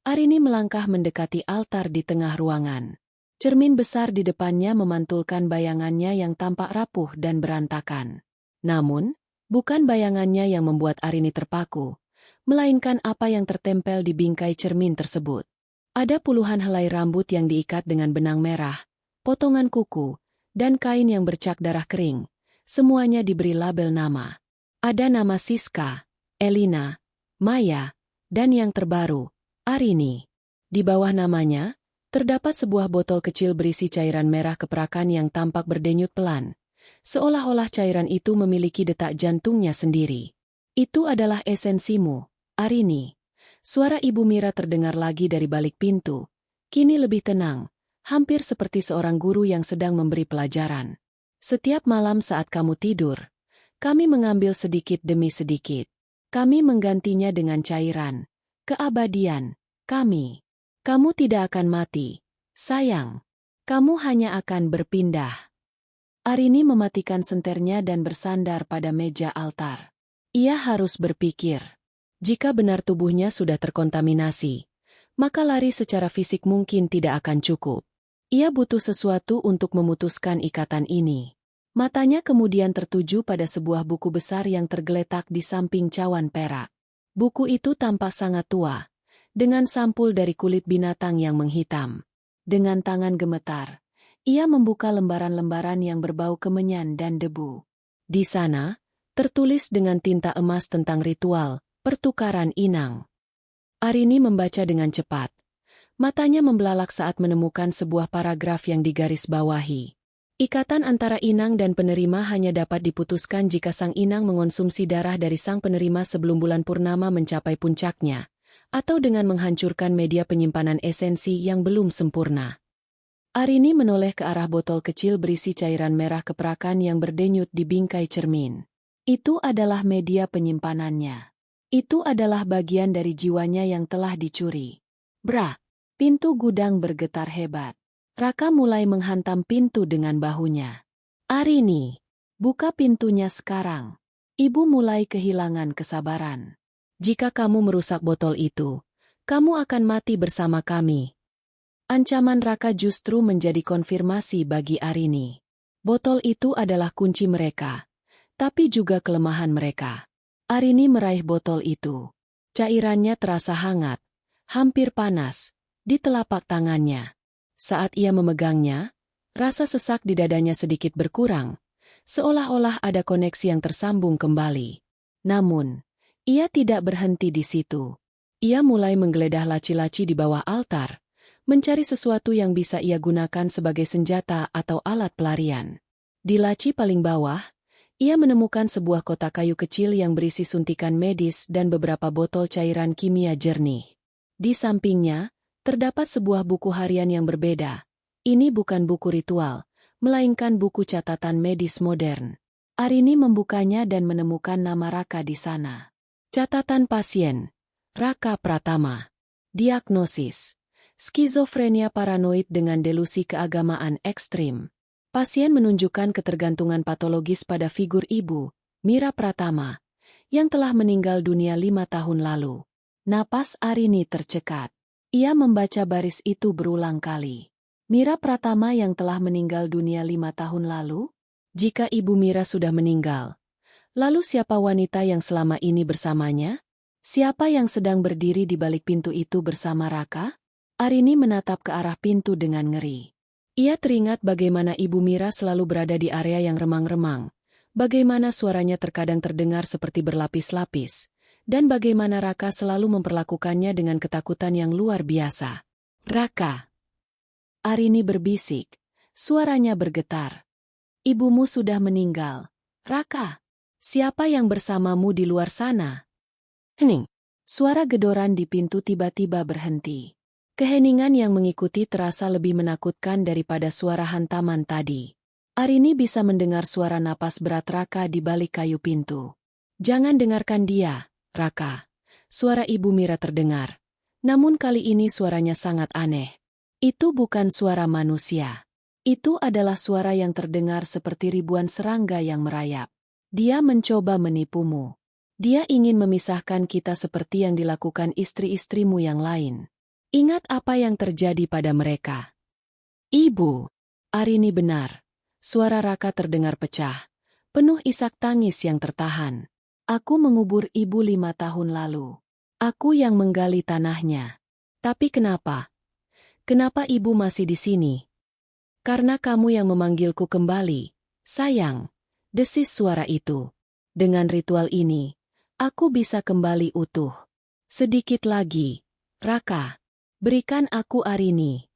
Arini melangkah mendekati altar di tengah ruangan. Cermin besar di depannya memantulkan bayangannya yang tampak rapuh dan berantakan. Namun, bukan bayangannya yang membuat Arini terpaku, melainkan apa yang tertempel di bingkai cermin tersebut. Ada puluhan helai rambut yang diikat dengan benang merah, potongan kuku, dan kain yang bercak darah kering. Semuanya diberi label nama. Ada nama Siska, Elina, Maya, dan yang terbaru, Arini. Di bawah namanya, Terdapat sebuah botol kecil berisi cairan merah keperakan yang tampak berdenyut pelan. Seolah-olah cairan itu memiliki detak jantungnya sendiri. Itu adalah esensimu, Arini. Suara Ibu Mira terdengar lagi dari balik pintu. Kini lebih tenang, hampir seperti seorang guru yang sedang memberi pelajaran. Setiap malam saat kamu tidur, kami mengambil sedikit demi sedikit. Kami menggantinya dengan cairan. Keabadian, kami. Kamu tidak akan mati, sayang. Kamu hanya akan berpindah. Arini mematikan senternya dan bersandar pada meja altar. Ia harus berpikir. Jika benar tubuhnya sudah terkontaminasi, maka lari secara fisik mungkin tidak akan cukup. Ia butuh sesuatu untuk memutuskan ikatan ini. Matanya kemudian tertuju pada sebuah buku besar yang tergeletak di samping cawan perak. Buku itu tampak sangat tua, dengan sampul dari kulit binatang yang menghitam. Dengan tangan gemetar, ia membuka lembaran-lembaran yang berbau kemenyan dan debu. Di sana, tertulis dengan tinta emas tentang ritual pertukaran inang. Arini membaca dengan cepat. Matanya membelalak saat menemukan sebuah paragraf yang digarisbawahi. Ikatan antara inang dan penerima hanya dapat diputuskan jika sang inang mengonsumsi darah dari sang penerima sebelum bulan purnama mencapai puncaknya, atau dengan menghancurkan media penyimpanan esensi yang belum sempurna. Arini menoleh ke arah botol kecil berisi cairan merah keperakan yang berdenyut di bingkai cermin. Itu adalah media penyimpanannya. Itu adalah bagian dari jiwanya yang telah dicuri. Bra! Pintu gudang bergetar hebat. Raka mulai menghantam pintu dengan bahunya. Arini! Buka pintunya sekarang. Ibu mulai kehilangan kesabaran. Jika kamu merusak botol itu, kamu akan mati bersama kami. Ancaman Raka justru menjadi konfirmasi bagi Arini. Botol itu adalah kunci mereka, tapi juga kelemahan mereka. Arini meraih botol itu. Cairannya terasa hangat, hampir panas, di telapak tangannya. Saat ia memegangnya, rasa sesak di dadanya sedikit berkurang, seolah-olah ada koneksi yang tersambung kembali. Namun, ia tidak berhenti di situ. Ia mulai menggeledah laci-laci di bawah altar, mencari sesuatu yang bisa ia gunakan sebagai senjata atau alat pelarian. Di laci paling bawah, ia menemukan sebuah kotak kayu kecil yang berisi suntikan medis dan beberapa botol cairan kimia jernih. Di sampingnya, terdapat sebuah buku harian yang berbeda. Ini bukan buku ritual, melainkan buku catatan medis modern. Arini membukanya dan menemukan nama Raka di sana. Catatan pasien, Raka Pratama. Diagnosis, skizofrenia paranoid dengan delusi keagamaan ekstrim. Pasien menunjukkan ketergantungan patologis pada figur ibu, Mira Pratama, yang telah meninggal dunia 5 tahun lalu. Napas Arini tercekat. Ia membaca baris itu berulang kali. Mira Pratama yang telah meninggal dunia 5 tahun lalu? Jika Ibu Mira sudah meninggal, lalu siapa wanita yang selama ini bersamanya? Siapa yang sedang berdiri di balik pintu itu bersama Raka? Arini menatap ke arah pintu dengan ngeri. Ia teringat bagaimana Ibu Mira selalu berada di area yang remang-remang, bagaimana suaranya terkadang terdengar seperti berlapis-lapis, dan bagaimana Raka selalu memperlakukannya dengan ketakutan yang luar biasa. Raka! Arini berbisik, suaranya bergetar. Ibumu sudah meninggal. Raka! Siapa yang bersamamu di luar sana? Hening! Suara gedoran di pintu tiba-tiba berhenti. Keheningan yang mengikuti terasa lebih menakutkan daripada suara hantaman tadi. Arini bisa mendengar suara napas berat Raka di balik kayu pintu. Jangan dengarkan dia, Raka. Suara Ibu Mira terdengar. Namun kali ini suaranya sangat aneh. Itu bukan suara manusia. Itu adalah suara yang terdengar seperti ribuan serangga yang merayap. Dia mencoba menipumu. Dia ingin memisahkan kita seperti yang dilakukan istri-istrimu yang lain. Ingat apa yang terjadi pada mereka. Ibu, Arini benar. Suara Raka terdengar pecah, penuh isak tangis yang tertahan. Aku mengubur ibu 5 tahun lalu. Aku yang menggali tanahnya. Tapi kenapa? Kenapa ibu masih di sini? Karena kamu yang memanggilku kembali, sayang. Desis suara itu. Dengan ritual ini, aku bisa kembali utuh. Sedikit lagi, Raka. Berikan aku Arini.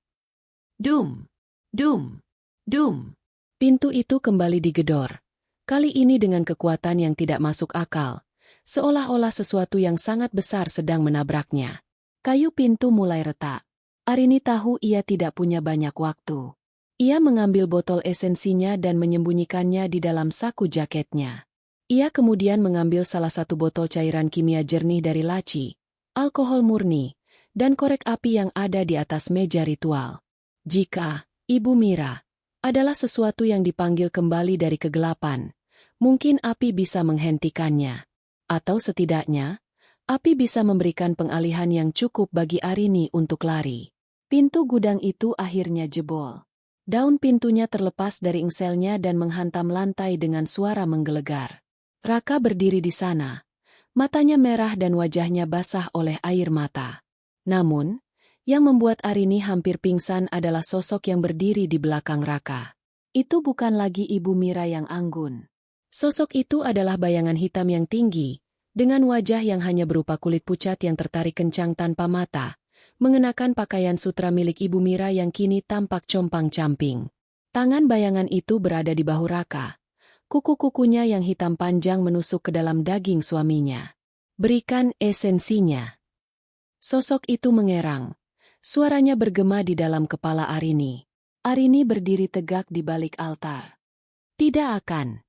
Dum, dum, dum. Pintu itu kembali digedor. Kali ini dengan kekuatan yang tidak masuk akal, seolah-olah sesuatu yang sangat besar sedang menabraknya. Kayu pintu mulai retak. Arini tahu ia tidak punya banyak waktu. Ia mengambil botol esensinya dan menyembunyikannya di dalam saku jaketnya. Ia kemudian mengambil salah satu botol cairan kimia jernih dari laci, alkohol murni, dan korek api yang ada di atas meja ritual. Jika Ibu Mira adalah sesuatu yang dipanggil kembali dari kegelapan, mungkin api bisa menghentikannya. Atau setidaknya, api bisa memberikan pengalihan yang cukup bagi Arini untuk lari. Pintu gudang itu akhirnya jebol. Daun pintunya terlepas dari engselnya dan menghantam lantai dengan suara menggelegar. Raka berdiri di sana. Matanya merah dan wajahnya basah oleh air mata. Namun, yang membuat Arini hampir pingsan adalah sosok yang berdiri di belakang Raka. Itu bukan lagi Ibu Mira yang anggun. Sosok itu adalah bayangan hitam yang tinggi, dengan wajah yang hanya berupa kulit pucat yang tertarik kencang tanpa mata, mengenakan pakaian sutra milik Ibu Mira yang kini tampak compang-camping. Tangan bayangan itu berada di bahu Raka. Kuku-kukunya yang hitam panjang menusuk ke dalam daging suaminya. Berikan esensinya. Sosok itu mengerang. Suaranya bergema di dalam kepala Arini. Arini berdiri tegak di balik altar. Tidak akan.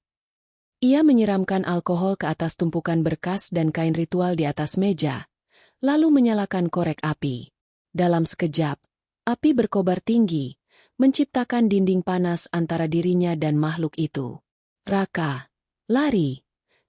Ia menyiramkan alkohol ke atas tumpukan berkas dan kain ritual di atas meja, lalu menyalakan korek api. Dalam sekejap, api berkobar tinggi, menciptakan dinding panas antara dirinya dan makhluk itu. Raka, lari!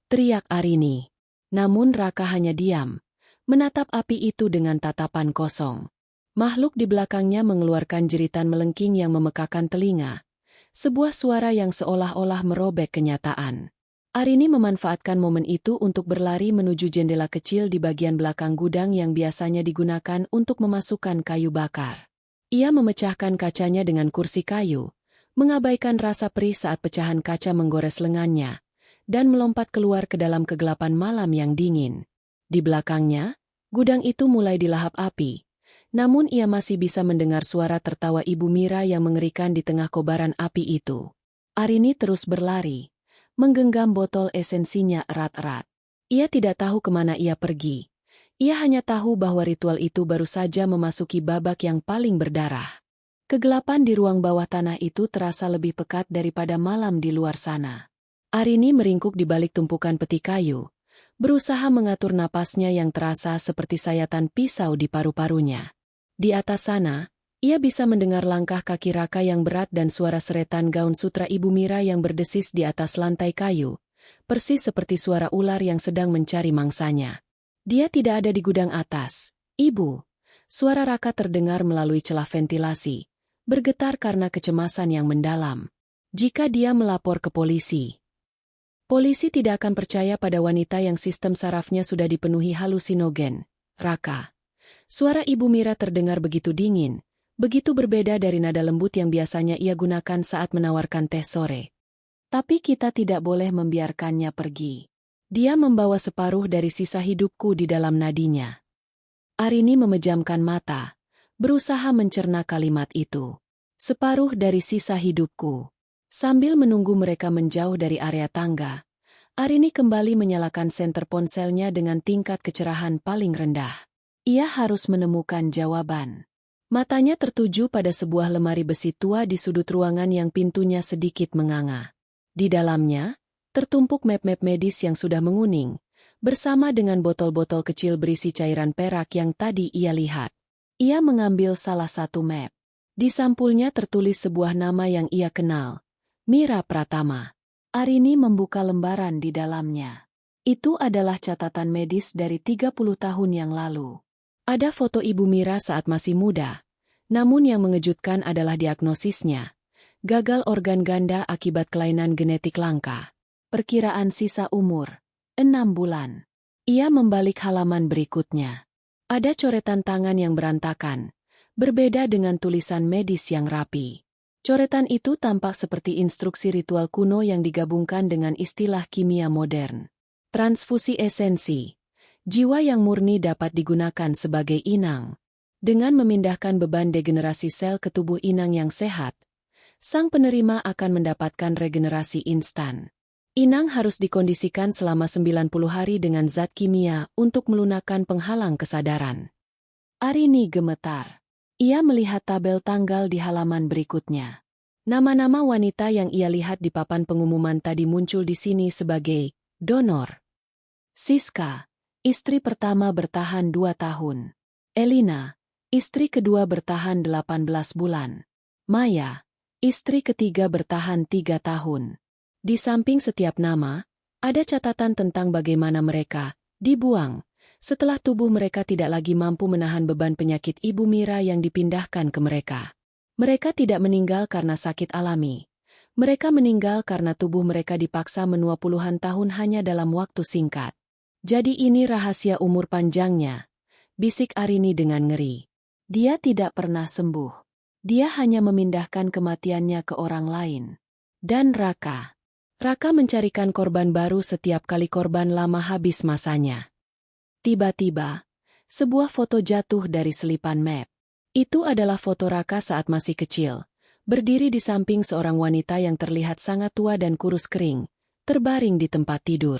Teriak Arini. Namun Raka hanya diam, menatap api itu dengan tatapan kosong. Makhluk di belakangnya mengeluarkan jeritan melengking yang memekakan telinga. Sebuah suara yang seolah-olah merobek kenyataan. Arini memanfaatkan momen itu untuk berlari menuju jendela kecil di bagian belakang gudang yang biasanya digunakan untuk memasukkan kayu bakar. Ia memecahkan kacanya dengan kursi kayu, mengabaikan rasa perih saat pecahan kaca menggores lengannya, dan melompat keluar ke dalam kegelapan malam yang dingin. Di belakangnya, gudang itu mulai dilahap api. Namun ia masih bisa mendengar suara tertawa Ibu Mira yang mengerikan di tengah kobaran api itu. Arini terus berlari, menggenggam botol esensinya erat-erat. Ia tidak tahu kemana ia pergi. Ia hanya tahu bahwa ritual itu baru saja memasuki babak yang paling berdarah. Kegelapan di ruang bawah tanah itu terasa lebih pekat daripada malam di luar sana. Arini meringkuk di balik tumpukan peti kayu, berusaha mengatur napasnya yang terasa seperti sayatan pisau di paru-parunya. Di atas sana, ia bisa mendengar langkah kaki Raka yang berat dan suara seretan gaun sutra Ibu Mira yang berdesis di atas lantai kayu, persis seperti suara ular yang sedang mencari mangsanya. Dia tidak ada di gudang atas. Ibu, suara Raka terdengar melalui celah ventilasi, bergetar karena kecemasan yang mendalam. Jika dia melapor ke polisi, polisi tidak akan percaya pada wanita yang sistem sarafnya sudah dipenuhi halusinogen. Raka. Suara Ibu Mira terdengar begitu dingin, begitu berbeda dari nada lembut yang biasanya ia gunakan saat menawarkan teh sore. Tapi kita tidak boleh membiarkannya pergi. Dia membawa separuh dari sisa hidupku di dalam nadinya. Arini memejamkan mata, berusaha mencerna kalimat itu. Separuh dari sisa hidupku. Sambil menunggu mereka menjauh dari area tangga, Arini kembali menyalakan senter ponselnya dengan tingkat kecerahan paling rendah. Ia harus menemukan jawaban. Matanya tertuju pada sebuah lemari besi tua di sudut ruangan yang pintunya sedikit menganga. Di dalamnya, tertumpuk map-map medis yang sudah menguning, bersama dengan botol-botol kecil berisi cairan perak yang tadi ia lihat. Ia mengambil salah satu map. Di sampulnya tertulis sebuah nama yang ia kenal, Mira Pratama. Arini membuka lembaran di dalamnya. Itu adalah catatan medis dari 30 tahun yang lalu. Ada foto Ibu Mira saat masih muda, namun yang mengejutkan adalah diagnosisnya. Gagal organ ganda akibat kelainan genetik langka. Perkiraan sisa umur, 6 bulan. Ia membalik halaman berikutnya. Ada coretan tangan yang berantakan, berbeda dengan tulisan medis yang rapi. Coretan itu tampak seperti instruksi ritual kuno yang digabungkan dengan istilah kimia modern. Transfusi esensi. Jiwa yang murni dapat digunakan sebagai inang. Dengan memindahkan beban degenerasi sel ke tubuh inang yang sehat, sang penerima akan mendapatkan regenerasi instan. Inang harus dikondisikan selama 90 hari dengan zat kimia untuk melunakkan penghalang kesadaran. Arini gemetar. Ia melihat tabel tanggal di halaman berikutnya. Nama-nama wanita yang ia lihat di papan pengumuman tadi muncul di sini sebagai donor. Siska, istri pertama bertahan 2 tahun. Elina, istri kedua bertahan 18 bulan. Maya, istri ketiga bertahan 3 tahun. Di samping setiap nama, ada catatan tentang bagaimana mereka dibuang setelah tubuh mereka tidak lagi mampu menahan beban penyakit Ibu Mira yang dipindahkan ke mereka. Mereka tidak meninggal karena sakit alami. Mereka meninggal karena tubuh mereka dipaksa menua puluhan tahun hanya dalam waktu singkat. Jadi ini rahasia umur panjangnya, bisik Arini dengan ngeri. Dia tidak pernah sembuh. Dia hanya memindahkan kematiannya ke orang lain. Dan Raka. Raka mencarikan korban baru setiap kali korban lama habis masanya. Tiba-tiba, sebuah foto jatuh dari selipan map. Itu adalah foto Raka saat masih kecil, berdiri di samping seorang wanita yang terlihat sangat tua dan kurus kering, terbaring di tempat tidur.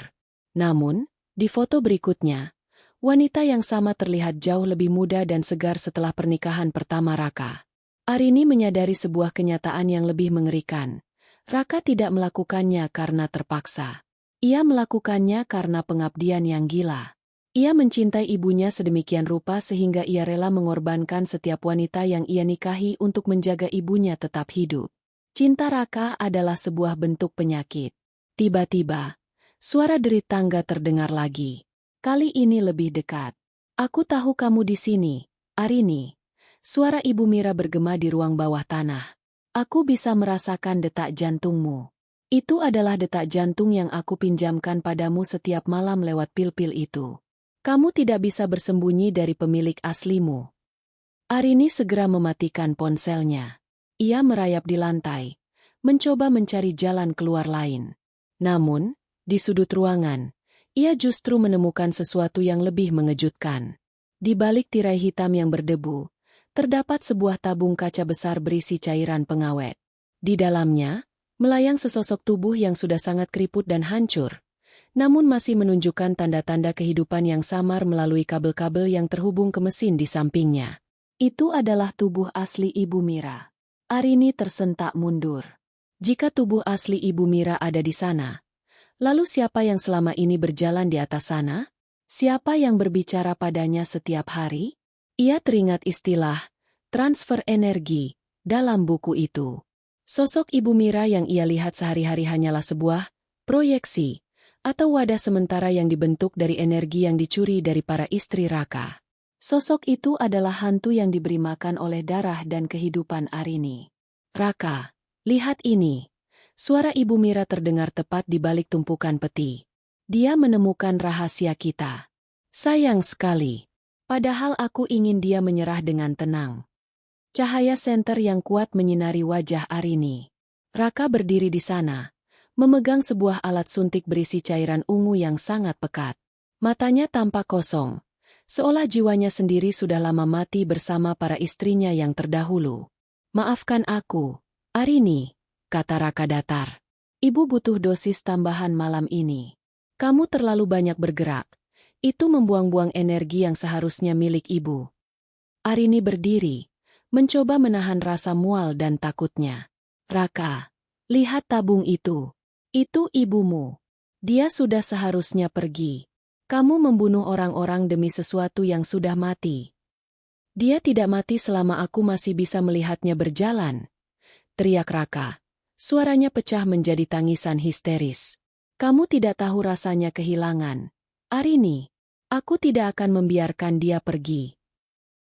Namun, di foto berikutnya, wanita yang sama terlihat jauh lebih muda dan segar setelah pernikahan pertama Raka. Arini menyadari sebuah kenyataan yang lebih mengerikan. Raka tidak melakukannya karena terpaksa. Ia melakukannya karena pengabdian yang gila. Ia mencintai ibunya sedemikian rupa sehingga ia rela mengorbankan setiap wanita yang ia nikahi untuk menjaga ibunya tetap hidup. Cinta Raka adalah sebuah bentuk penyakit. Tiba-tiba, suara derit tangga terdengar lagi. Kali ini lebih dekat. Aku tahu kamu di sini, Arini. Suara Ibu Mira bergema di ruang bawah tanah. Aku bisa merasakan detak jantungmu. Itu adalah detak jantung yang aku pinjamkan padamu setiap malam lewat pil-pil itu. Kamu tidak bisa bersembunyi dari pemilik aslimu. Arini segera mematikan ponselnya. Ia merayap di lantai, mencoba mencari jalan keluar lain. Namun, di sudut ruangan, ia justru menemukan sesuatu yang lebih mengejutkan. Di balik tirai hitam yang berdebu, terdapat sebuah tabung kaca besar berisi cairan pengawet. Di dalamnya, melayang sesosok tubuh yang sudah sangat keriput dan hancur, namun masih menunjukkan tanda-tanda kehidupan yang samar melalui kabel-kabel yang terhubung ke mesin di sampingnya. Itu adalah tubuh asli Ibu Mira. Arini tersentak mundur. Jika tubuh asli Ibu Mira ada di sana, lalu siapa yang selama ini berjalan di atas sana? Siapa yang berbicara padanya setiap hari? Ia teringat istilah transfer energi dalam buku itu. Sosok Ibu Mira yang ia lihat sehari-hari hanyalah sebuah proyeksi atau wadah sementara yang dibentuk dari energi yang dicuri dari para istri Raka. Sosok itu adalah hantu yang diberi makan oleh darah dan kehidupan Arini. Raka, lihat ini. Suara Ibu Mira terdengar tepat di balik tumpukan peti. Dia menemukan rahasia kita. Sayang sekali. Padahal aku ingin dia menyerah dengan tenang. Cahaya senter yang kuat menyinari wajah Arini. Raka berdiri di sana, memegang sebuah alat suntik berisi cairan ungu yang sangat pekat. Matanya tampak kosong, seolah jiwanya sendiri sudah lama mati bersama para istrinya yang terdahulu. Maafkan aku, Arini, kata Raka datar. Ibu butuh dosis tambahan malam ini. Kamu terlalu banyak bergerak. Itu membuang-buang energi yang seharusnya milik ibu. Arini berdiri, mencoba menahan rasa mual dan takutnya. Raka, lihat tabung itu. Itu ibumu. Dia sudah seharusnya pergi. Kamu membunuh orang-orang demi sesuatu yang sudah mati. Dia tidak mati selama aku masih bisa melihatnya berjalan. Teriak Raka. Suaranya pecah menjadi tangisan histeris. Kamu tidak tahu rasanya kehilangan. Arini, aku tidak akan membiarkan dia pergi.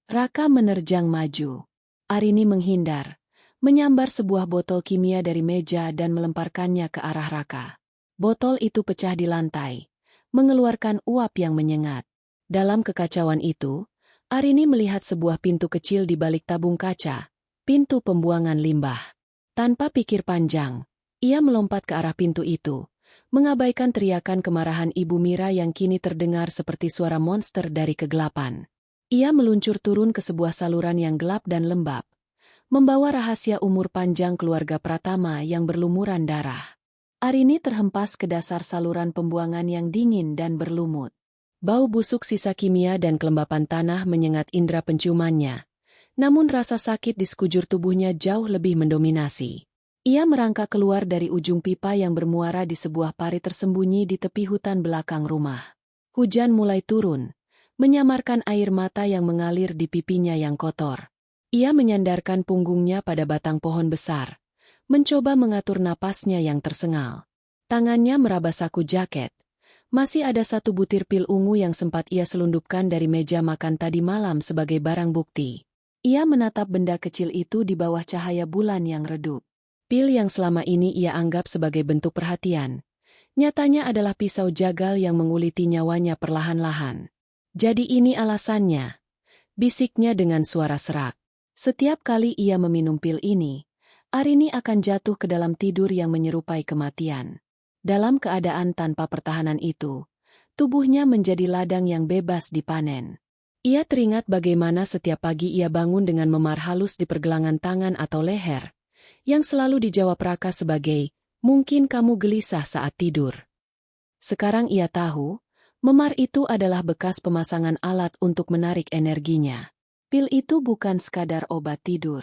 Raka menerjang maju. Arini menghindar, menyambar sebuah botol kimia dari meja dan melemparkannya ke arah Raka. Botol itu pecah di lantai, mengeluarkan uap yang menyengat. Dalam kekacauan itu, Arini melihat sebuah pintu kecil di balik tabung kaca, pintu pembuangan limbah. Tanpa pikir panjang, ia melompat ke arah pintu itu, mengabaikan teriakan kemarahan Ibu Mira yang kini terdengar seperti suara monster dari kegelapan. Ia meluncur turun ke sebuah saluran yang gelap dan lembab, membawa rahasia umur panjang keluarga Pratama yang berlumuran darah. Arini terhempas ke dasar saluran pembuangan yang dingin dan berlumut. Bau busuk sisa kimia dan kelembapan tanah menyengat indera penciumannya. Namun rasa sakit di sekujur tubuhnya jauh lebih mendominasi. Ia merangkak keluar dari ujung pipa yang bermuara di sebuah parit tersembunyi di tepi hutan belakang rumah. Hujan mulai turun, menyamarkan air mata yang mengalir di pipinya yang kotor. Ia menyandarkan punggungnya pada batang pohon besar, mencoba mengatur napasnya yang tersengal. Tangannya meraba saku jaket. Masih ada satu butir pil ungu yang sempat ia selundupkan dari meja makan tadi malam sebagai barang bukti. Ia menatap benda kecil itu di bawah cahaya bulan yang redup. Pil yang selama ini ia anggap sebagai bentuk perhatian, nyatanya adalah pisau jagal yang menguliti nyawanya perlahan-lahan. Jadi ini alasannya, bisiknya dengan suara serak. Setiap kali ia meminum pil ini, Arini akan jatuh ke dalam tidur yang menyerupai kematian. Dalam keadaan tanpa pertahanan itu, tubuhnya menjadi ladang yang bebas dipanen. Ia teringat bagaimana setiap pagi ia bangun dengan memar halus di pergelangan tangan atau leher, yang selalu dijawab Raka sebagai, "Mungkin kamu gelisah saat tidur." Sekarang ia tahu, memar itu adalah bekas pemasangan alat untuk menarik energinya. Pil itu bukan sekadar obat tidur.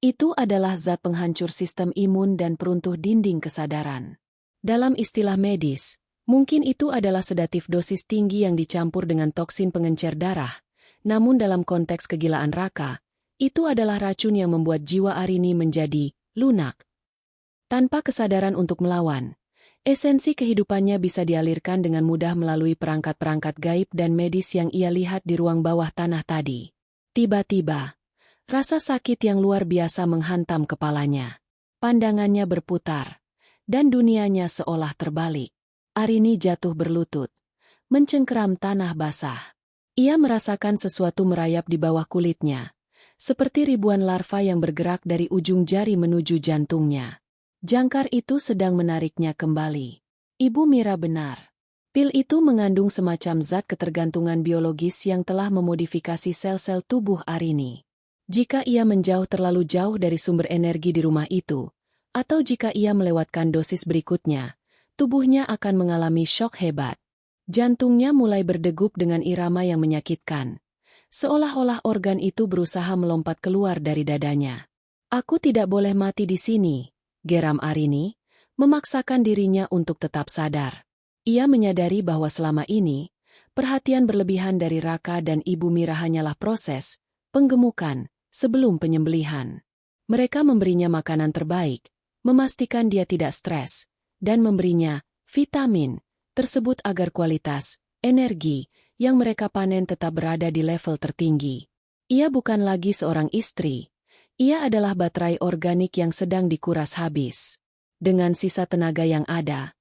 Itu adalah zat penghancur sistem imun dan peruntuh dinding kesadaran. Dalam istilah medis, mungkin itu adalah sedatif dosis tinggi yang dicampur dengan toksin pengencer darah, namun dalam konteks kegilaan Raka, itu adalah racun yang membuat jiwa Arini menjadi lunak. Tanpa kesadaran untuk melawan, esensi kehidupannya bisa dialirkan dengan mudah melalui perangkat-perangkat gaib dan medis yang ia lihat di ruang bawah tanah tadi. Tiba-tiba, rasa sakit yang luar biasa menghantam kepalanya. Pandangannya berputar, dan dunianya seolah terbalik. Arini jatuh berlutut, mencengkeram tanah basah. Ia merasakan sesuatu merayap di bawah kulitnya, seperti ribuan larva yang bergerak dari ujung jari menuju jantungnya. Jangkar itu sedang menariknya kembali. Ibu Mira benar. Pil itu mengandung semacam zat ketergantungan biologis yang telah memodifikasi sel-sel tubuh Arini. Jika ia menjauh terlalu jauh dari sumber energi di rumah itu, atau jika ia melewatkan dosis berikutnya, tubuhnya akan mengalami syok hebat. Jantungnya mulai berdegup dengan irama yang menyakitkan. Seolah-olah organ itu berusaha melompat keluar dari dadanya. "Aku tidak boleh mati di sini," geram Arini, memaksakan dirinya untuk tetap sadar. Ia menyadari bahwa selama ini, perhatian berlebihan dari Raka dan Ibu Mira hanyalah proses penggemukan sebelum penyembelihan. Mereka memberinya makanan terbaik, memastikan dia tidak stres, dan memberinya vitamin tersebut agar kualitas energi yang mereka panen tetap berada di level tertinggi. Ia bukan lagi seorang istri, ia adalah baterai organik yang sedang dikuras habis. Dengan sisa tenaga yang ada,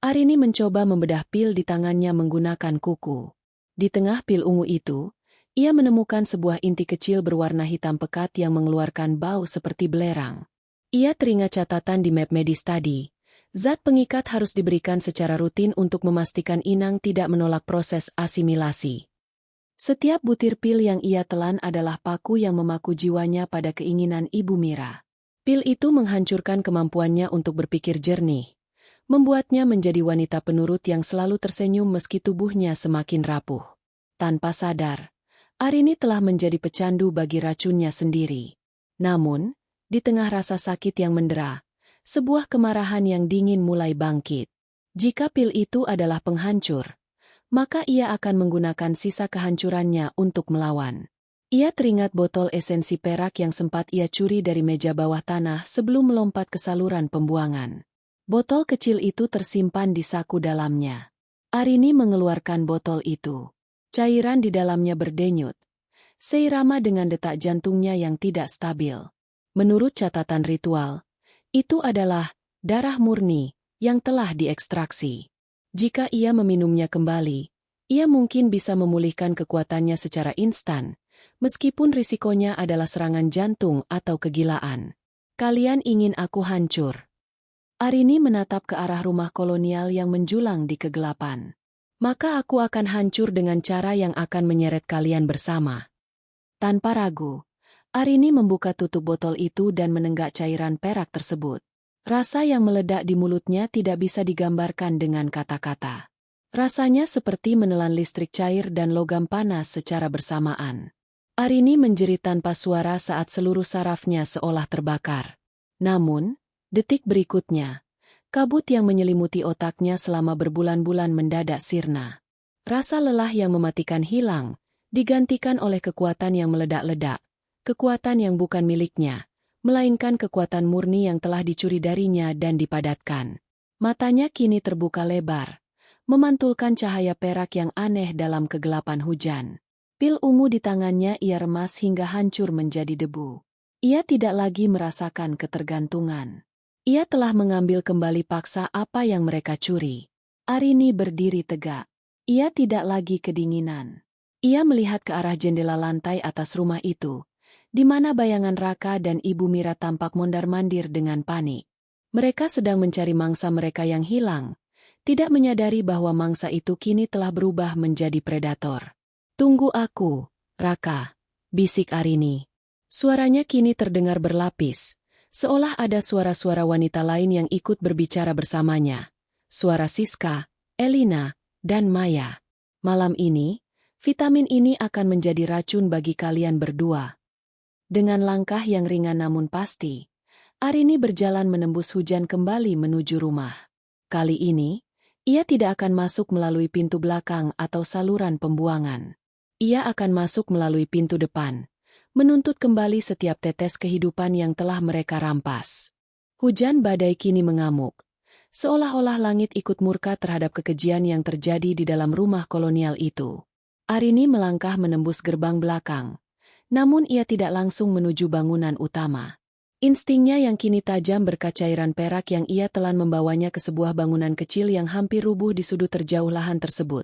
Arini mencoba membedah pil di tangannya menggunakan kuku. Di tengah pil ungu itu, ia menemukan sebuah inti kecil berwarna hitam pekat yang mengeluarkan bau seperti belerang. Ia teringat catatan di map medis tadi. Zat pengikat harus diberikan secara rutin untuk memastikan inang tidak menolak proses asimilasi. Setiap butir pil yang ia telan adalah paku yang memaku jiwanya pada keinginan Ibu Mira. Pil itu menghancurkan kemampuannya untuk berpikir jernih, membuatnya menjadi wanita penurut yang selalu tersenyum meski tubuhnya semakin rapuh. Tanpa sadar, Arini telah menjadi pecandu bagi racunnya sendiri. Namun, di tengah rasa sakit yang mendera, sebuah kemarahan yang dingin mulai bangkit. Jika pil itu adalah penghancur, maka ia akan menggunakan sisa kehancurannya untuk melawan. Ia teringat botol esensi perak yang sempat ia curi dari meja bawah tanah sebelum melompat ke saluran pembuangan. Botol kecil itu tersimpan di saku dalamnya. Arini mengeluarkan botol itu. Cairan di dalamnya berdenyut, seirama dengan detak jantungnya yang tidak stabil. Menurut catatan ritual, itu adalah darah murni yang telah diekstraksi. Jika ia meminumnya kembali, ia mungkin bisa memulihkan kekuatannya secara instan, meskipun risikonya adalah serangan jantung atau kegilaan. "Kalian ingin aku hancur?" Arini menatap ke arah rumah kolonial yang menjulang di kegelapan. "Maka aku akan hancur dengan cara yang akan menyeret kalian bersama." Tanpa ragu, Arini membuka tutup botol itu dan menenggak cairan perak tersebut. Rasa yang meledak di mulutnya tidak bisa digambarkan dengan kata-kata. Rasanya seperti menelan listrik cair dan logam panas secara bersamaan. Arini menjerit tanpa suara saat seluruh sarafnya seolah terbakar. Namun, detik berikutnya, kabut yang menyelimuti otaknya selama berbulan-bulan mendadak sirna. Rasa lelah yang mematikan hilang, digantikan oleh kekuatan yang meledak-ledak, kekuatan yang bukan miliknya, melainkan kekuatan murni yang telah dicuri darinya dan dipadatkan. Matanya kini terbuka lebar, memantulkan cahaya perak yang aneh dalam kegelapan hujan. Pil ungu di tangannya ia remas hingga hancur menjadi debu. Ia tidak lagi merasakan ketergantungan. Ia telah mengambil kembali paksa apa yang mereka curi. Arini berdiri tegak. Ia tidak lagi kedinginan. Ia melihat ke arah jendela lantai atas rumah itu, di mana bayangan Raka dan Ibu Mira tampak mondar-mandir dengan panik. Mereka sedang mencari mangsa mereka yang hilang, tidak menyadari bahwa mangsa itu kini telah berubah menjadi predator. "Tunggu aku, Raka," bisik Arini. Suaranya kini terdengar berlapis, seolah ada suara-suara wanita lain yang ikut berbicara bersamanya. Suara Siska, Elina, dan Maya. "Malam ini, vitamin ini akan menjadi racun bagi kalian berdua." Dengan langkah yang ringan namun pasti, Arini berjalan menembus hujan kembali menuju rumah. Kali ini, ia tidak akan masuk melalui pintu belakang atau saluran pembuangan. Ia akan masuk melalui pintu depan, menuntut kembali setiap tetes kehidupan yang telah mereka rampas. Hujan badai kini mengamuk, seolah-olah langit ikut murka terhadap kekejian yang terjadi di dalam rumah kolonial itu. Arini melangkah menembus gerbang belakang, namun ia tidak langsung menuju bangunan utama. Instingnya yang kini tajam berkat cairan perak yang ia telan membawanya ke sebuah bangunan kecil yang hampir rubuh di sudut terjauh lahan tersebut.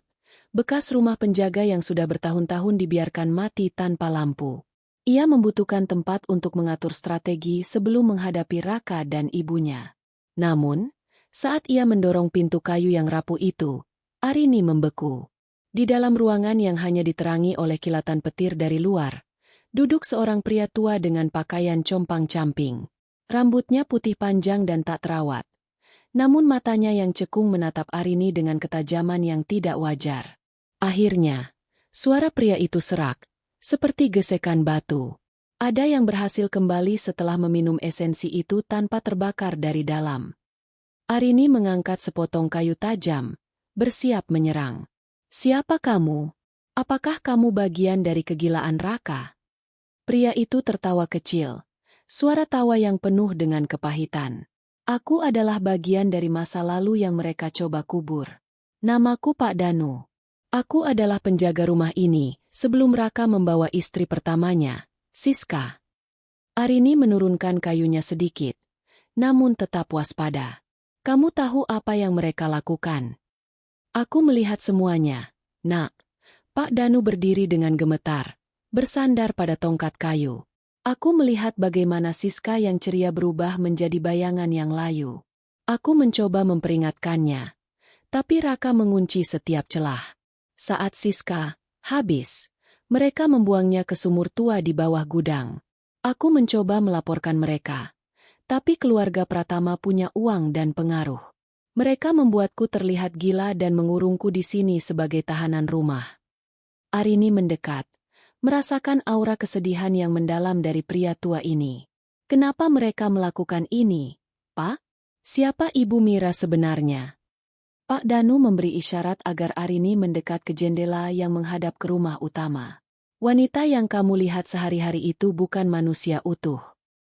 Bekas rumah penjaga yang sudah bertahun-tahun dibiarkan mati tanpa lampu. Ia membutuhkan tempat untuk mengatur strategi sebelum menghadapi Raka dan ibunya. Namun, saat ia mendorong pintu kayu yang rapuh itu, Arini membeku. Di dalam ruangan yang hanya diterangi oleh kilatan petir dari luar, duduk seorang pria tua dengan pakaian compang-camping. Rambutnya putih panjang dan tak terawat. Namun matanya yang cekung menatap Arini dengan ketajaman yang tidak wajar. Akhirnya, suara pria itu serak, seperti gesekan batu. Ada yang berhasil kembali setelah meminum esensi itu tanpa terbakar dari dalam. Arini mengangkat sepotong kayu tajam, bersiap menyerang. "Siapa kamu? Apakah kamu bagian dari kegilaan Raka?" Pria itu tertawa kecil, suara tawa yang penuh dengan kepahitan. "Aku adalah bagian dari masa lalu yang mereka coba kubur. Namaku Pak Danu. Aku adalah penjaga rumah ini, sebelum Raka membawa istri pertamanya, Siska." Arini menurunkan kayunya sedikit, namun tetap waspada. "Kamu tahu apa yang mereka lakukan?" "Aku melihat semuanya, Nak." Pak Danu berdiri dengan gemetar, bersandar pada tongkat kayu. "Aku melihat bagaimana Siska yang ceria berubah menjadi bayangan yang layu. Aku mencoba memperingatkannya, tapi Raka mengunci setiap celah. Saat Siska habis, mereka membuangnya ke sumur tua di bawah gudang. Aku mencoba melaporkan mereka, tapi keluarga Pratama punya uang dan pengaruh. Mereka membuatku terlihat gila dan mengurungku di sini sebagai tahanan rumah." Arini mendekat, merasakan aura kesedihan yang mendalam dari pria tua ini. "Kenapa mereka melakukan ini, Pak? Siapa Ibu Mira sebenarnya?" Pak Danu memberi isyarat agar Arini mendekat ke jendela yang menghadap ke rumah utama. "Wanita yang kamu lihat sehari-hari itu bukan manusia utuh.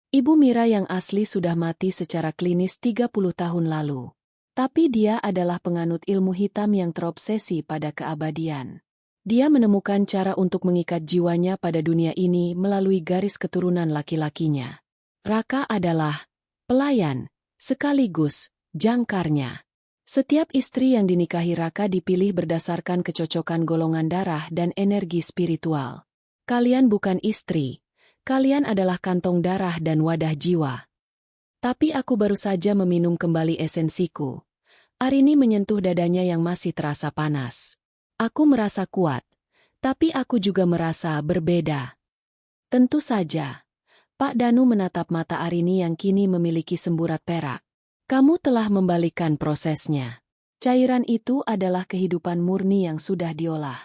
Ibu Mira yang asli sudah mati secara klinis 30 tahun lalu. Tapi dia adalah penganut ilmu hitam yang terobsesi pada keabadian. Dia menemukan cara untuk mengikat jiwanya pada dunia ini melalui garis keturunan laki-lakinya. Raka adalah pelayan, sekaligus jangkarnya. Setiap istri yang dinikahi Raka dipilih berdasarkan kecocokan golongan darah dan energi spiritual. Kalian bukan istri, kalian adalah kantong darah dan wadah jiwa." "Tapi aku baru saja meminum kembali esensiku." Arini menyentuh dadanya yang masih terasa panas. "Aku merasa kuat, tapi aku juga merasa berbeda." Tentu saja. Pak Danu menatap mata Arini yang kini memiliki semburat perak. Kamu telah membalikkan prosesnya. Cairan itu adalah kehidupan murni yang sudah diolah.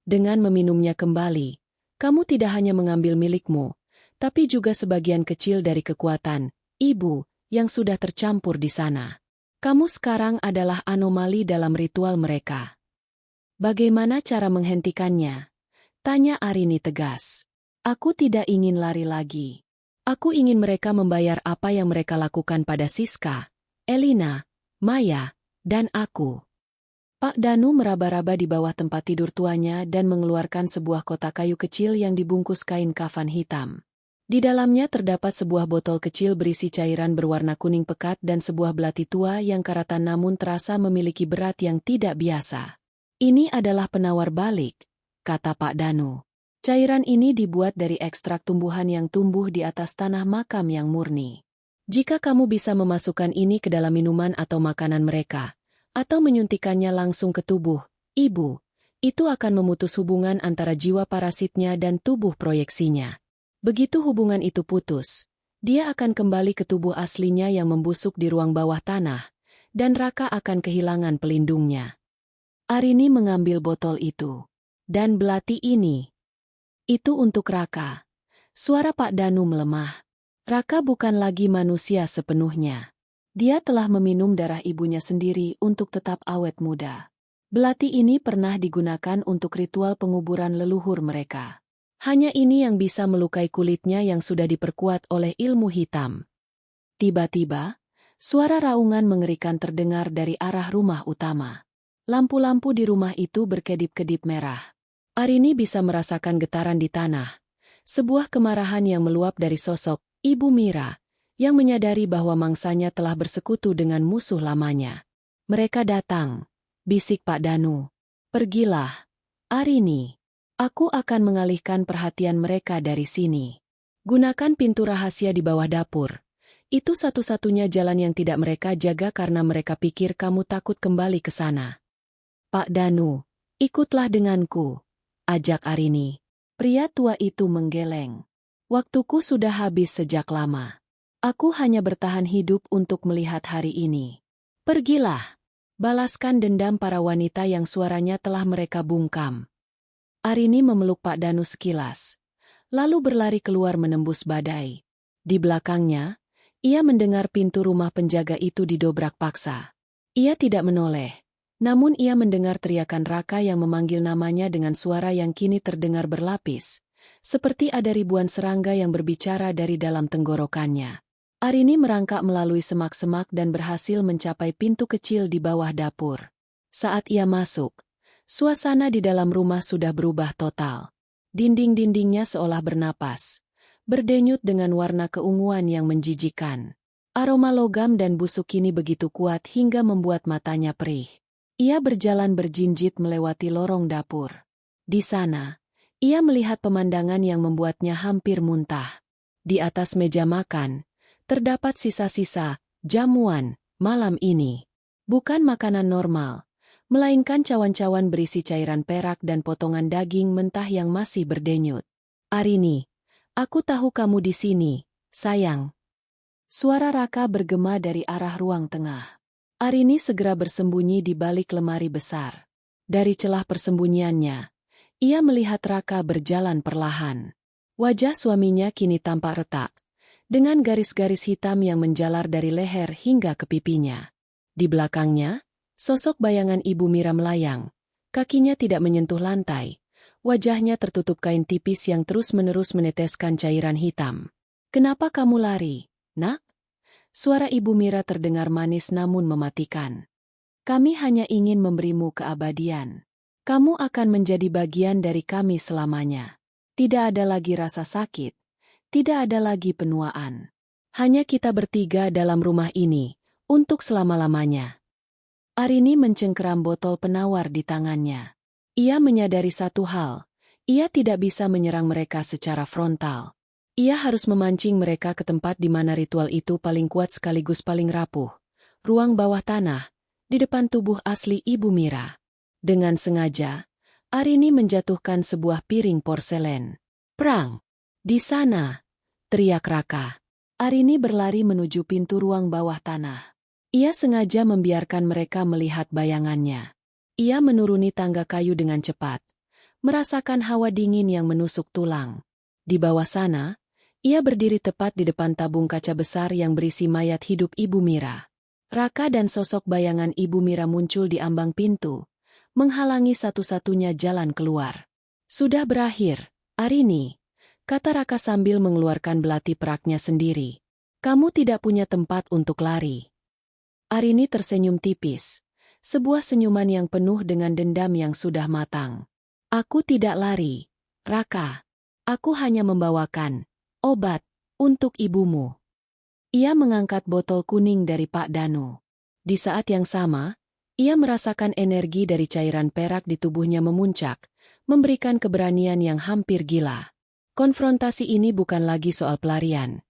Dengan meminumnya kembali, kamu tidak hanya mengambil milikmu, tapi juga sebagian kecil dari kekuatan ibu yang sudah tercampur di sana. Kamu sekarang adalah anomali dalam ritual mereka. Bagaimana cara menghentikannya? Tanya Arini tegas. Aku tidak ingin lari lagi. Aku ingin mereka membayar apa yang mereka lakukan pada Siska, Elina, Maya, dan aku. Pak Danu meraba-raba di bawah tempat tidur tuanya dan mengeluarkan sebuah kotak kayu kecil yang dibungkus kain kafan hitam. Di dalamnya terdapat sebuah botol kecil berisi cairan berwarna kuning pekat dan sebuah belati tua yang karatan namun terasa memiliki berat yang tidak biasa. Ini adalah penawar balik, kata Pak Danu. Cairan ini dibuat dari ekstrak tumbuhan yang tumbuh di atas tanah makam yang murni. Jika kamu bisa memasukkan ini ke dalam minuman atau makanan mereka, atau menyuntikannya langsung ke tubuh ibu, itu akan memutus hubungan antara jiwa parasitnya dan tubuh proyeksinya. Begitu hubungan itu putus, dia akan kembali ke tubuh aslinya yang membusuk di ruang bawah tanah, dan Raka akan kehilangan pelindungnya. Arini mengambil botol itu. Dan belati ini. Itu untuk Raka. Suara Pak Danu melemah. Raka bukan lagi manusia sepenuhnya. Dia telah meminum darah ibunya sendiri untuk tetap awet muda. Belati ini pernah digunakan untuk ritual penguburan leluhur mereka. Hanya ini yang bisa melukai kulitnya yang sudah diperkuat oleh ilmu hitam. Tiba-tiba, suara raungan mengerikan terdengar dari arah rumah utama. Lampu-lampu di rumah itu berkedip-kedip merah. Arini bisa merasakan getaran di tanah. Sebuah kemarahan yang meluap dari sosok Ibu Mira, yang menyadari bahwa mangsanya telah bersekutu dengan musuh lamanya. Mereka datang, bisik Pak Danu. Pergilah, Arini. Aku akan mengalihkan perhatian mereka dari sini. Gunakan pintu rahasia di bawah dapur. Itu satu-satunya jalan yang tidak mereka jaga karena mereka pikir kamu takut kembali ke sana. Pak Danu, ikutlah denganku, ajak Arini. Pria tua itu menggeleng. Waktuku sudah habis sejak lama. Aku hanya bertahan hidup untuk melihat hari ini. Pergilah. Balaskan dendam para wanita yang suaranya telah mereka bungkam. Arini memeluk Pak Danu sekilas. Lalu berlari keluar menembus badai. Di belakangnya, ia mendengar pintu rumah penjaga itu didobrak paksa. Ia tidak menoleh. Namun ia mendengar teriakan Raka yang memanggil namanya dengan suara yang kini terdengar berlapis. Seperti ada ribuan serangga yang berbicara dari dalam tenggorokannya. Arini merangkak melalui semak-semak dan berhasil mencapai pintu kecil di bawah dapur. Saat ia masuk, suasana di dalam rumah sudah berubah total. Dinding-dindingnya seolah bernapas, berdenyut dengan warna keunguan yang menjijikan. Aroma logam dan busuk kini begitu kuat hingga membuat matanya perih. Ia berjalan berjinjit melewati lorong dapur. Di sana, ia melihat pemandangan yang membuatnya hampir muntah. Di atas meja makan, terdapat sisa-sisa jamuan malam ini. Bukan makanan normal, melainkan cawan-cawan berisi cairan perak dan potongan daging mentah yang masih berdenyut. Arini, aku tahu kamu di sini, sayang. Suara Raka bergema dari arah ruang tengah. Arini segera bersembunyi di balik lemari besar. Dari celah persembunyiannya, ia melihat Raka berjalan perlahan. Wajah suaminya kini tampak retak, dengan garis-garis hitam yang menjalar dari leher hingga ke pipinya. Di belakangnya, sosok bayangan Ibu Mira melayang. Kakinya tidak menyentuh lantai. Wajahnya tertutup kain tipis yang terus-menerus meneteskan cairan hitam. Kenapa kamu lari, nak? Suara Ibu Mira terdengar manis namun mematikan. Kami hanya ingin memberimu keabadian. Kamu akan menjadi bagian dari kami selamanya. Tidak ada lagi rasa sakit. Tidak ada lagi penuaan. Hanya kita bertiga dalam rumah ini, untuk selama-lamanya. Arini mencengkeram botol penawar di tangannya. Ia menyadari satu hal, ia tidak bisa menyerang mereka secara frontal. Ia harus memancing mereka ke tempat di mana ritual itu paling kuat sekaligus paling rapuh. Ruang bawah tanah, di depan tubuh asli Ibu Mira. Dengan sengaja, Arini menjatuhkan sebuah piring porselen. Prang! Di sana, teriak Raka. Arini berlari menuju pintu ruang bawah tanah. Ia sengaja membiarkan mereka melihat bayangannya. Ia menuruni tangga kayu dengan cepat, merasakan hawa dingin yang menusuk tulang. Di bawah sana, ia berdiri tepat di depan tabung kaca besar yang berisi mayat hidup Ibu Mira. Raka dan sosok bayangan Ibu Mira muncul di ambang pintu, menghalangi satu-satunya jalan keluar. Sudah berakhir, Arini, kata Raka sambil mengeluarkan belati peraknya sendiri. Kamu tidak punya tempat untuk lari. Arini tersenyum tipis, sebuah senyuman yang penuh dengan dendam yang sudah matang. Aku tidak lari, Raka. Aku hanya membawakan obat untuk ibumu. Ia mengangkat botol kuning dari Pak Danu. Di saat yang sama, ia merasakan energi dari cairan perak di tubuhnya memuncak, memberikan keberanian yang hampir gila. Konfrontasi ini bukan lagi soal pelarian.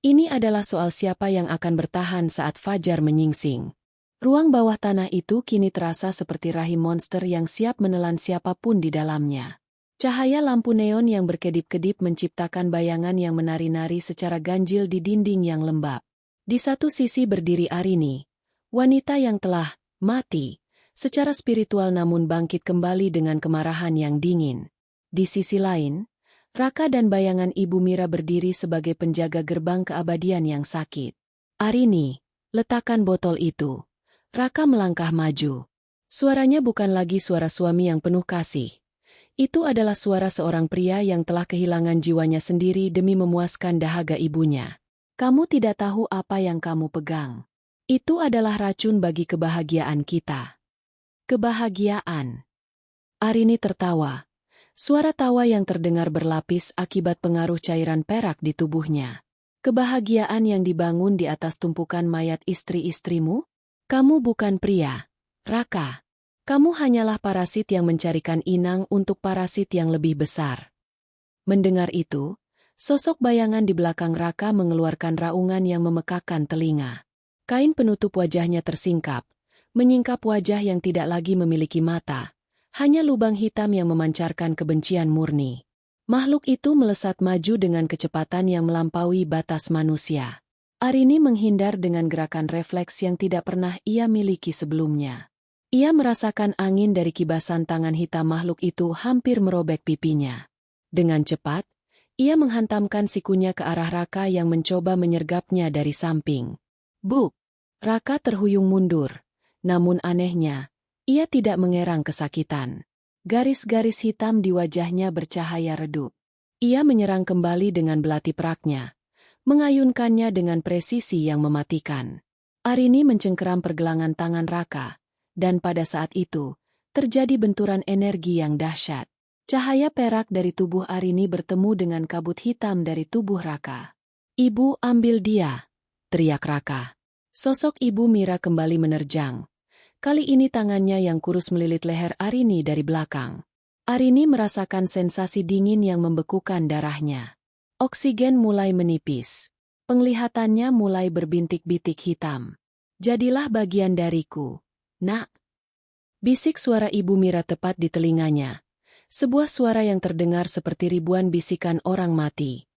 Ini adalah soal siapa yang akan bertahan saat fajar menyingsing. Ruang bawah tanah itu kini terasa seperti rahim monster yang siap menelan siapapun di dalamnya. Cahaya lampu neon yang berkedip-kedip menciptakan bayangan yang menari-nari secara ganjil di dinding yang lembab. Di satu sisi berdiri Arini, wanita yang telah mati, secara spiritual namun bangkit kembali dengan kemarahan yang dingin. Di sisi lain, Raka dan bayangan Ibu Mira berdiri sebagai penjaga gerbang keabadian yang sakit. Arini, letakkan botol itu. Raka melangkah maju. Suaranya bukan lagi suara suami yang penuh kasih. Itu adalah suara seorang pria yang telah kehilangan jiwanya sendiri demi memuaskan dahaga ibunya. Kamu tidak tahu apa yang kamu pegang. Itu adalah racun bagi kebahagiaan kita. Kebahagiaan. Arini tertawa. Suara tawa yang terdengar berlapis akibat pengaruh cairan perak di tubuhnya. Kebahagiaan yang dibangun di atas tumpukan mayat istri-istrimu? Kamu bukan pria, Raka. Kamu hanyalah parasit yang mencarikan inang untuk parasit yang lebih besar. Mendengar itu, sosok bayangan di belakang Raka mengeluarkan raungan yang memekakan telinga. Kain penutup wajahnya tersingkap, menyingkap wajah yang tidak lagi memiliki mata, hanya lubang hitam yang memancarkan kebencian murni. Makhluk itu melesat maju dengan kecepatan yang melampaui batas manusia. Arini menghindar dengan gerakan refleks yang tidak pernah ia miliki sebelumnya. Ia merasakan angin dari kibasan tangan hitam makhluk itu hampir merobek pipinya. Dengan cepat, ia menghantamkan sikunya ke arah Raka yang mencoba menyergapnya dari samping. Buk! Raka terhuyung mundur. Namun anehnya, ia tidak mengerang kesakitan. Garis-garis hitam di wajahnya bercahaya redup. Ia menyerang kembali dengan belati peraknya, mengayunkannya dengan presisi yang mematikan. Arini mencengkeram pergelangan tangan Raka. Dan pada saat itu, terjadi benturan energi yang dahsyat. Cahaya perak dari tubuh Arini bertemu dengan kabut hitam dari tubuh Raka. Ibu, ambil dia, teriak Raka. Sosok Ibu Mira kembali menerjang. Kali ini tangannya yang kurus melilit leher Arini dari belakang. Arini merasakan sensasi dingin yang membekukan darahnya. Oksigen mulai menipis. Penglihatannya mulai berbintik-bintik hitam. Jadilah bagian dariku, Nak. Bisik suara Ibu Mira tepat di telinganya. Sebuah suara yang terdengar seperti ribuan bisikan orang mati.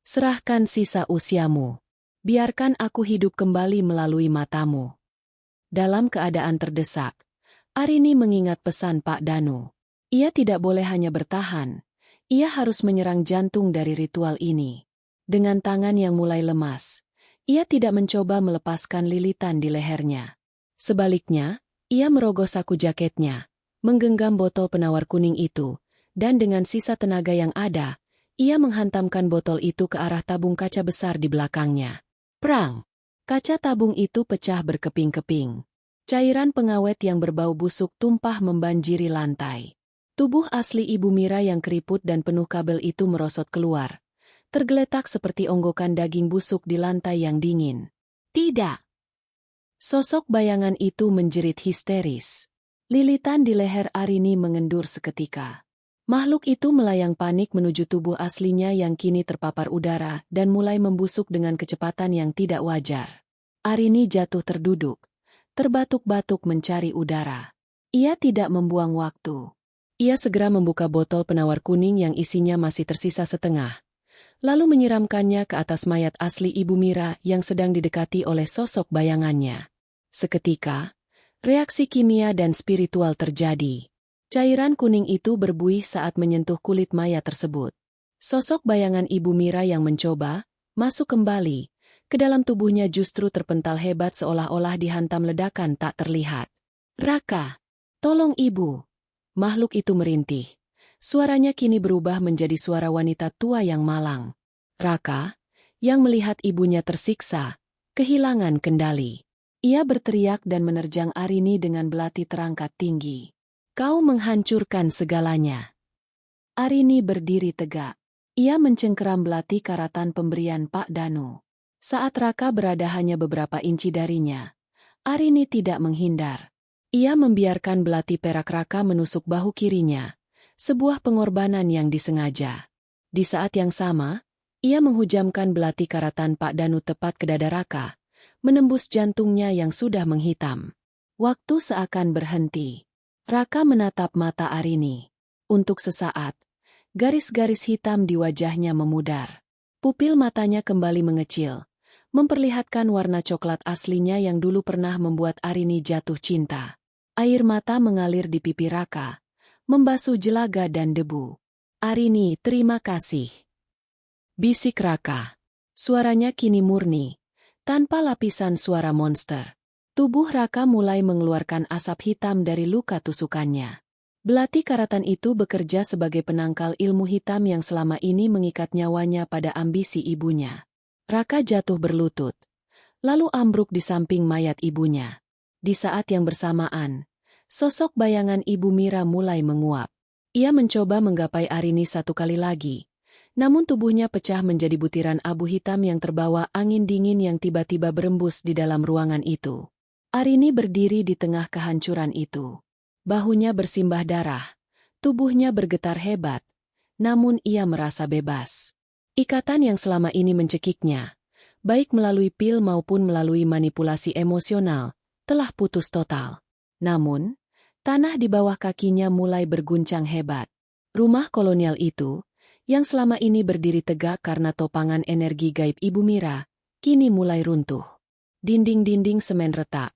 Serahkan sisa usiamu. Biarkan aku hidup kembali melalui matamu. Dalam keadaan terdesak, Arini mengingat pesan Pak Danu. Ia tidak boleh hanya bertahan. Ia harus menyerang jantung dari ritual ini. Dengan tangan yang mulai lemas, ia tidak mencoba melepaskan lilitan di lehernya. Sebaliknya, ia merogoh saku jaketnya, menggenggam botol penawar kuning itu, dan dengan sisa tenaga yang ada, ia menghantamkan botol itu ke arah tabung kaca besar di belakangnya. Prang! Kaca tabung itu pecah berkeping-keping. Cairan pengawet yang berbau busuk tumpah membanjiri lantai. Tubuh asli Ibu Mira yang keriput dan penuh kabel itu merosot keluar, tergeletak seperti onggokan daging busuk di lantai yang dingin. Tidak! Sosok bayangan itu menjerit histeris. Lilitan di leher Arini mengendur seketika. Makhluk itu melayang panik menuju tubuh aslinya yang kini terpapar udara dan mulai membusuk dengan kecepatan yang tidak wajar. Arini jatuh terduduk, terbatuk-batuk mencari udara. Ia tidak membuang waktu. Ia segera membuka botol penawar kuning yang isinya masih tersisa setengah. lalu menyiramkannya ke atas mayat asli Ibu Mira yang sedang didekati oleh sosok bayangannya. Seketika, reaksi kimia dan spiritual terjadi. Cairan kuning itu berbuih saat menyentuh kulit mayat tersebut. Sosok bayangan Ibu Mira yang mencoba masuk kembali ke dalam tubuhnya justru terpental hebat seolah-olah dihantam ledakan tak terlihat. "Raka, tolong Ibu!" Makhluk itu merintih. Suaranya kini berubah menjadi suara wanita tua yang malang. Raka, yang melihat ibunya tersiksa, kehilangan kendali. Ia berteriak dan menerjang Arini dengan belati terangkat tinggi. "Kau menghancurkan segalanya." Arini berdiri tegak. Ia mencengkeram belati karatan pemberian Pak Danu. Saat Raka berada hanya beberapa inci darinya, Arini tidak menghindar. Ia membiarkan belati perak Raka menusuk bahu kirinya. Sebuah pengorbanan yang disengaja. Di saat yang sama, ia menghujamkan belati karatan Pak Danu tepat ke dada Raka, menembus jantungnya yang sudah menghitam. Waktu seakan berhenti. Raka menatap mata Arini. Untuk sesaat, garis-garis hitam di wajahnya memudar. Pupil matanya kembali mengecil, memperlihatkan warna coklat aslinya yang dulu pernah membuat Arini jatuh cinta. Air mata mengalir di pipi Raka, membasuh jelaga dan debu. "Arini, terima kasih," bisik Raka. Suaranya kini murni, tanpa lapisan suara monster. Tubuh Raka mulai mengeluarkan asap hitam dari luka tusukannya. Belati karatan itu bekerja sebagai penangkal ilmu hitam yang selama ini mengikat nyawanya pada ambisi ibunya. Raka jatuh berlutut, lalu ambruk di samping mayat ibunya. Di saat yang bersamaan, sosok bayangan Ibu Mira mulai menguap. Ia mencoba menggapai Arini satu kali lagi, namun tubuhnya pecah menjadi butiran abu hitam yang terbawa angin dingin yang tiba-tiba berembus di dalam ruangan itu. Arini berdiri di tengah kehancuran itu. Bahunya bersimbah darah, tubuhnya bergetar hebat, namun ia merasa bebas. Ikatan yang selama ini mencekiknya, baik melalui pil maupun melalui manipulasi emosional, telah putus total. Namun, tanah di bawah kakinya mulai berguncang hebat. Rumah kolonial itu, yang selama ini berdiri tegak karena topangan energi gaib Ibu Mira, kini mulai runtuh. Dinding-dinding semen retak.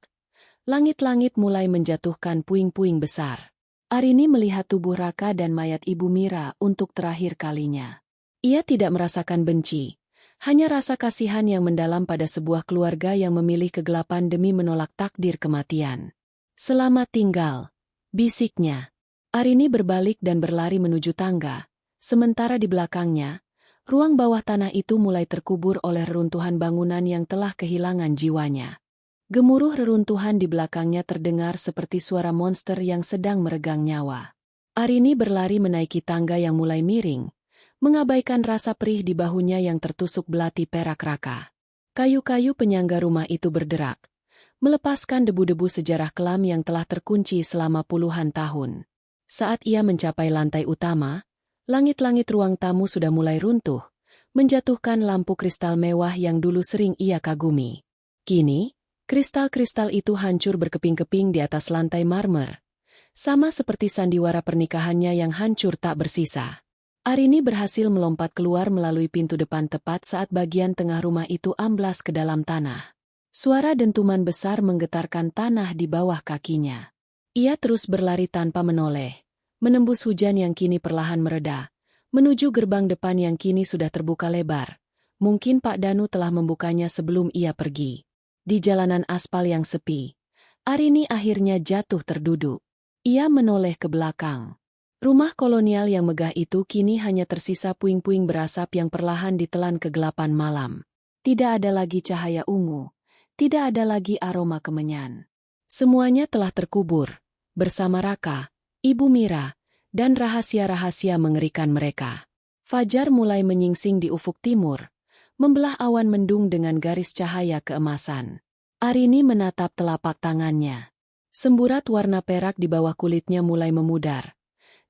Langit-langit mulai menjatuhkan puing-puing besar. Arini melihat tubuh Raka dan mayat Ibu Mira untuk terakhir kalinya. Ia tidak merasakan benci, hanya rasa kasihan yang mendalam pada sebuah keluarga yang memilih kegelapan demi menolak takdir kematian. "Selamat tinggal," bisiknya. Arini berbalik dan berlari menuju tangga, sementara di belakangnya, ruang bawah tanah itu mulai terkubur oleh reruntuhan bangunan yang telah kehilangan jiwanya. Gemuruh reruntuhan di belakangnya terdengar seperti suara monster yang sedang meregang nyawa. Arini berlari menaiki tangga yang mulai miring, mengabaikan rasa perih di bahunya yang tertusuk belati perak Raka. Kayu-kayu penyangga rumah itu berderak, melepaskan debu-debu sejarah kelam yang telah terkunci selama puluhan tahun. Saat ia mencapai lantai utama, langit-langit ruang tamu sudah mulai runtuh, menjatuhkan lampu kristal mewah yang dulu sering ia kagumi. Kini, kristal-kristal itu hancur berkeping-keping di atas lantai marmer, sama seperti sandiwara pernikahannya yang hancur tak bersisa. Arini berhasil melompat keluar melalui pintu depan tepat saat bagian tengah rumah itu amblas ke dalam tanah. Suara dentuman besar menggetarkan tanah di bawah kakinya. Ia terus berlari tanpa menoleh, menembus hujan yang kini perlahan mereda, menuju gerbang depan yang kini sudah terbuka lebar. Mungkin Pak Danu telah membukanya sebelum ia pergi. Di jalanan aspal yang sepi, Arini akhirnya jatuh terduduk. Ia menoleh ke belakang. Rumah kolonial yang megah itu kini hanya tersisa puing-puing berasap yang perlahan ditelan kegelapan malam. Tidak ada lagi cahaya ungu. Tidak ada lagi aroma kemenyan. Semuanya telah terkubur, bersama Raka, Ibu Mira, dan rahasia-rahasia mengerikan mereka. Fajar mulai menyingsing di ufuk timur, membelah awan mendung dengan garis cahaya keemasan. Arini menatap telapak tangannya. Semburat warna perak di bawah kulitnya mulai memudar.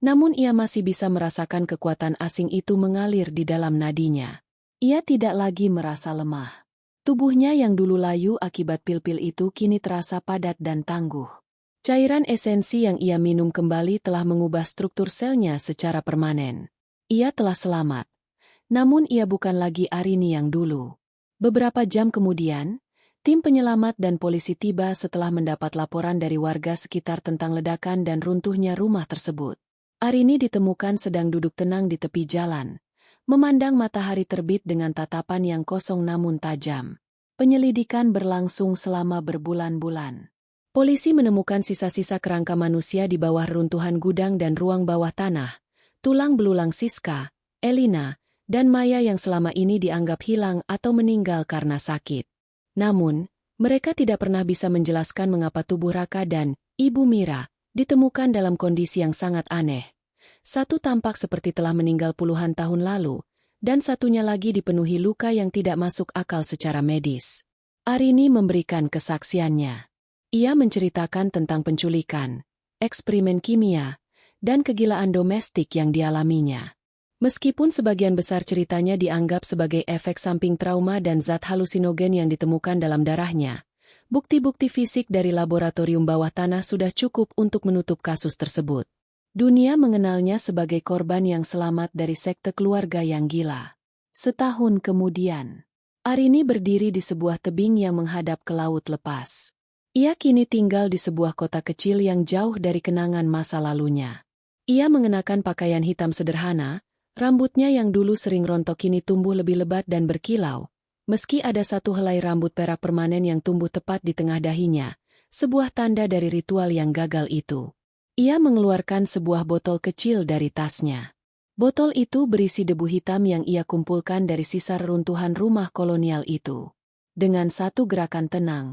Namun ia masih bisa merasakan kekuatan asing itu mengalir di dalam nadinya. Ia tidak lagi merasa lemah. Tubuhnya yang dulu layu akibat pil-pil itu kini terasa padat dan tangguh. Cairan esensi yang ia minum kembali telah mengubah struktur selnya secara permanen. Ia telah selamat. Namun ia bukan lagi Arini yang dulu. Beberapa jam kemudian, tim penyelamat dan polisi tiba setelah mendapat laporan dari warga sekitar tentang ledakan dan runtuhnya rumah tersebut. Arini ditemukan sedang duduk tenang di tepi jalan, memandang matahari terbit dengan tatapan yang kosong namun tajam. Penyelidikan berlangsung selama berbulan-bulan. Polisi menemukan sisa-sisa kerangka manusia di bawah runtuhan gudang dan ruang bawah tanah, tulang belulang Siska, Elina, dan Maya yang selama ini dianggap hilang atau meninggal karena sakit. Namun, mereka tidak pernah bisa menjelaskan mengapa tubuh Raka dan Ibu Mira ditemukan dalam kondisi yang sangat aneh. Satu tampak seperti telah meninggal puluhan tahun lalu, dan satunya lagi dipenuhi luka yang tidak masuk akal secara medis. Arini memberikan kesaksiannya. Ia menceritakan tentang penculikan, eksperimen kimia, dan kegilaan domestik yang dialaminya. Meskipun sebagian besar ceritanya dianggap sebagai efek samping trauma dan zat halusinogen yang ditemukan dalam darahnya, bukti-bukti fisik dari laboratorium bawah tanah sudah cukup untuk menutup kasus tersebut. Dunia mengenalnya sebagai korban yang selamat dari sekte keluarga yang gila. Setahun kemudian, Arini berdiri di sebuah tebing yang menghadap ke laut lepas. Ia kini tinggal di sebuah kota kecil yang jauh dari kenangan masa lalunya. Ia mengenakan pakaian hitam sederhana, rambutnya yang dulu sering rontok kini tumbuh lebih lebat dan berkilau, meski ada satu helai rambut perak permanen yang tumbuh tepat di tengah dahinya, sebuah tanda dari ritual yang gagal itu. Ia mengeluarkan sebuah botol kecil dari tasnya. Botol itu berisi debu hitam yang ia kumpulkan dari sisa reruntuhan rumah kolonial itu. Dengan satu gerakan tenang,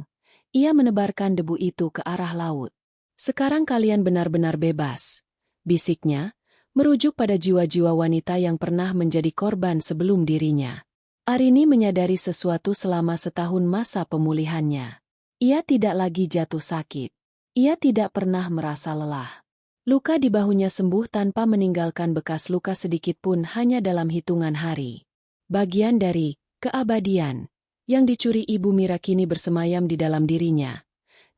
ia menebarkan debu itu ke arah laut. "Sekarang kalian benar-benar bebas," bisiknya, merujuk pada jiwa-jiwa wanita yang pernah menjadi korban sebelum dirinya. Arini menyadari sesuatu selama setahun masa pemulihannya. Ia tidak lagi jatuh sakit. Ia tidak pernah merasa lelah. Luka di bahunya sembuh tanpa meninggalkan bekas luka sedikit pun hanya dalam hitungan hari. Bagian dari keabadian yang dicuri Ibu Mira kini bersemayam di dalam dirinya,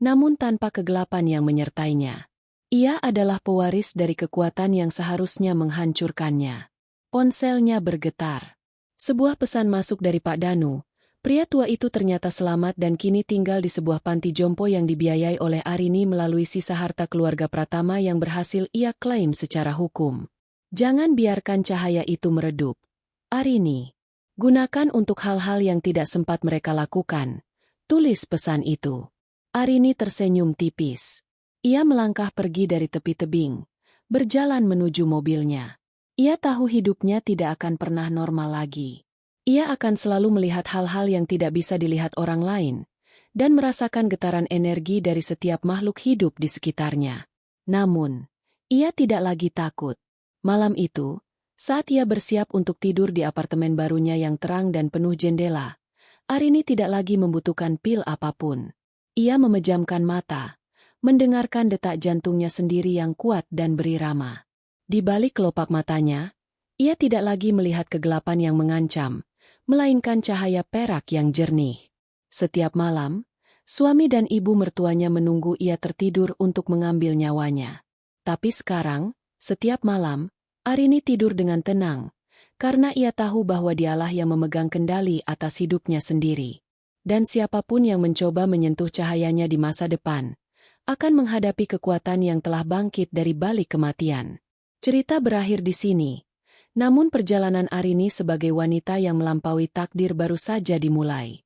namun tanpa kegelapan yang menyertainya. Ia adalah pewaris dari kekuatan yang seharusnya menghancurkannya. Ponselnya bergetar. Sebuah pesan masuk dari Pak Danu. Pria tua itu ternyata selamat dan kini tinggal di sebuah panti jompo yang dibiayai oleh Arini melalui sisa harta keluarga Pratama yang berhasil ia klaim secara hukum. Jangan biarkan cahaya itu meredup. Arini, gunakan untuk hal-hal yang tidak sempat mereka lakukan. Tulis pesan itu. Arini tersenyum tipis. Ia melangkah pergi dari tepi tebing, berjalan menuju mobilnya. Ia tahu hidupnya tidak akan pernah normal lagi. Ia akan selalu melihat hal-hal yang tidak bisa dilihat orang lain, dan merasakan getaran energi dari setiap makhluk hidup di sekitarnya. Namun, ia tidak lagi takut. Malam itu, saat ia bersiap untuk tidur di apartemen barunya yang terang dan penuh jendela, Arini tidak lagi membutuhkan pil apapun. Ia memejamkan mata, mendengarkan detak jantungnya sendiri yang kuat dan berirama. Di balik kelopak matanya, ia tidak lagi melihat kegelapan yang mengancam, melainkan cahaya perak yang jernih. Setiap malam, suami dan ibu mertuanya menunggu ia tertidur untuk mengambil nyawanya. Tapi sekarang, setiap malam, Arini tidur dengan tenang, karena ia tahu bahwa dialah yang memegang kendali atas hidupnya sendiri. Dan siapapun yang mencoba menyentuh cahayanya di masa depan, akan menghadapi kekuatan yang telah bangkit dari balik kematian. Cerita berakhir di sini. Namun perjalanan Arini sebagai wanita yang melampaui takdir baru saja dimulai.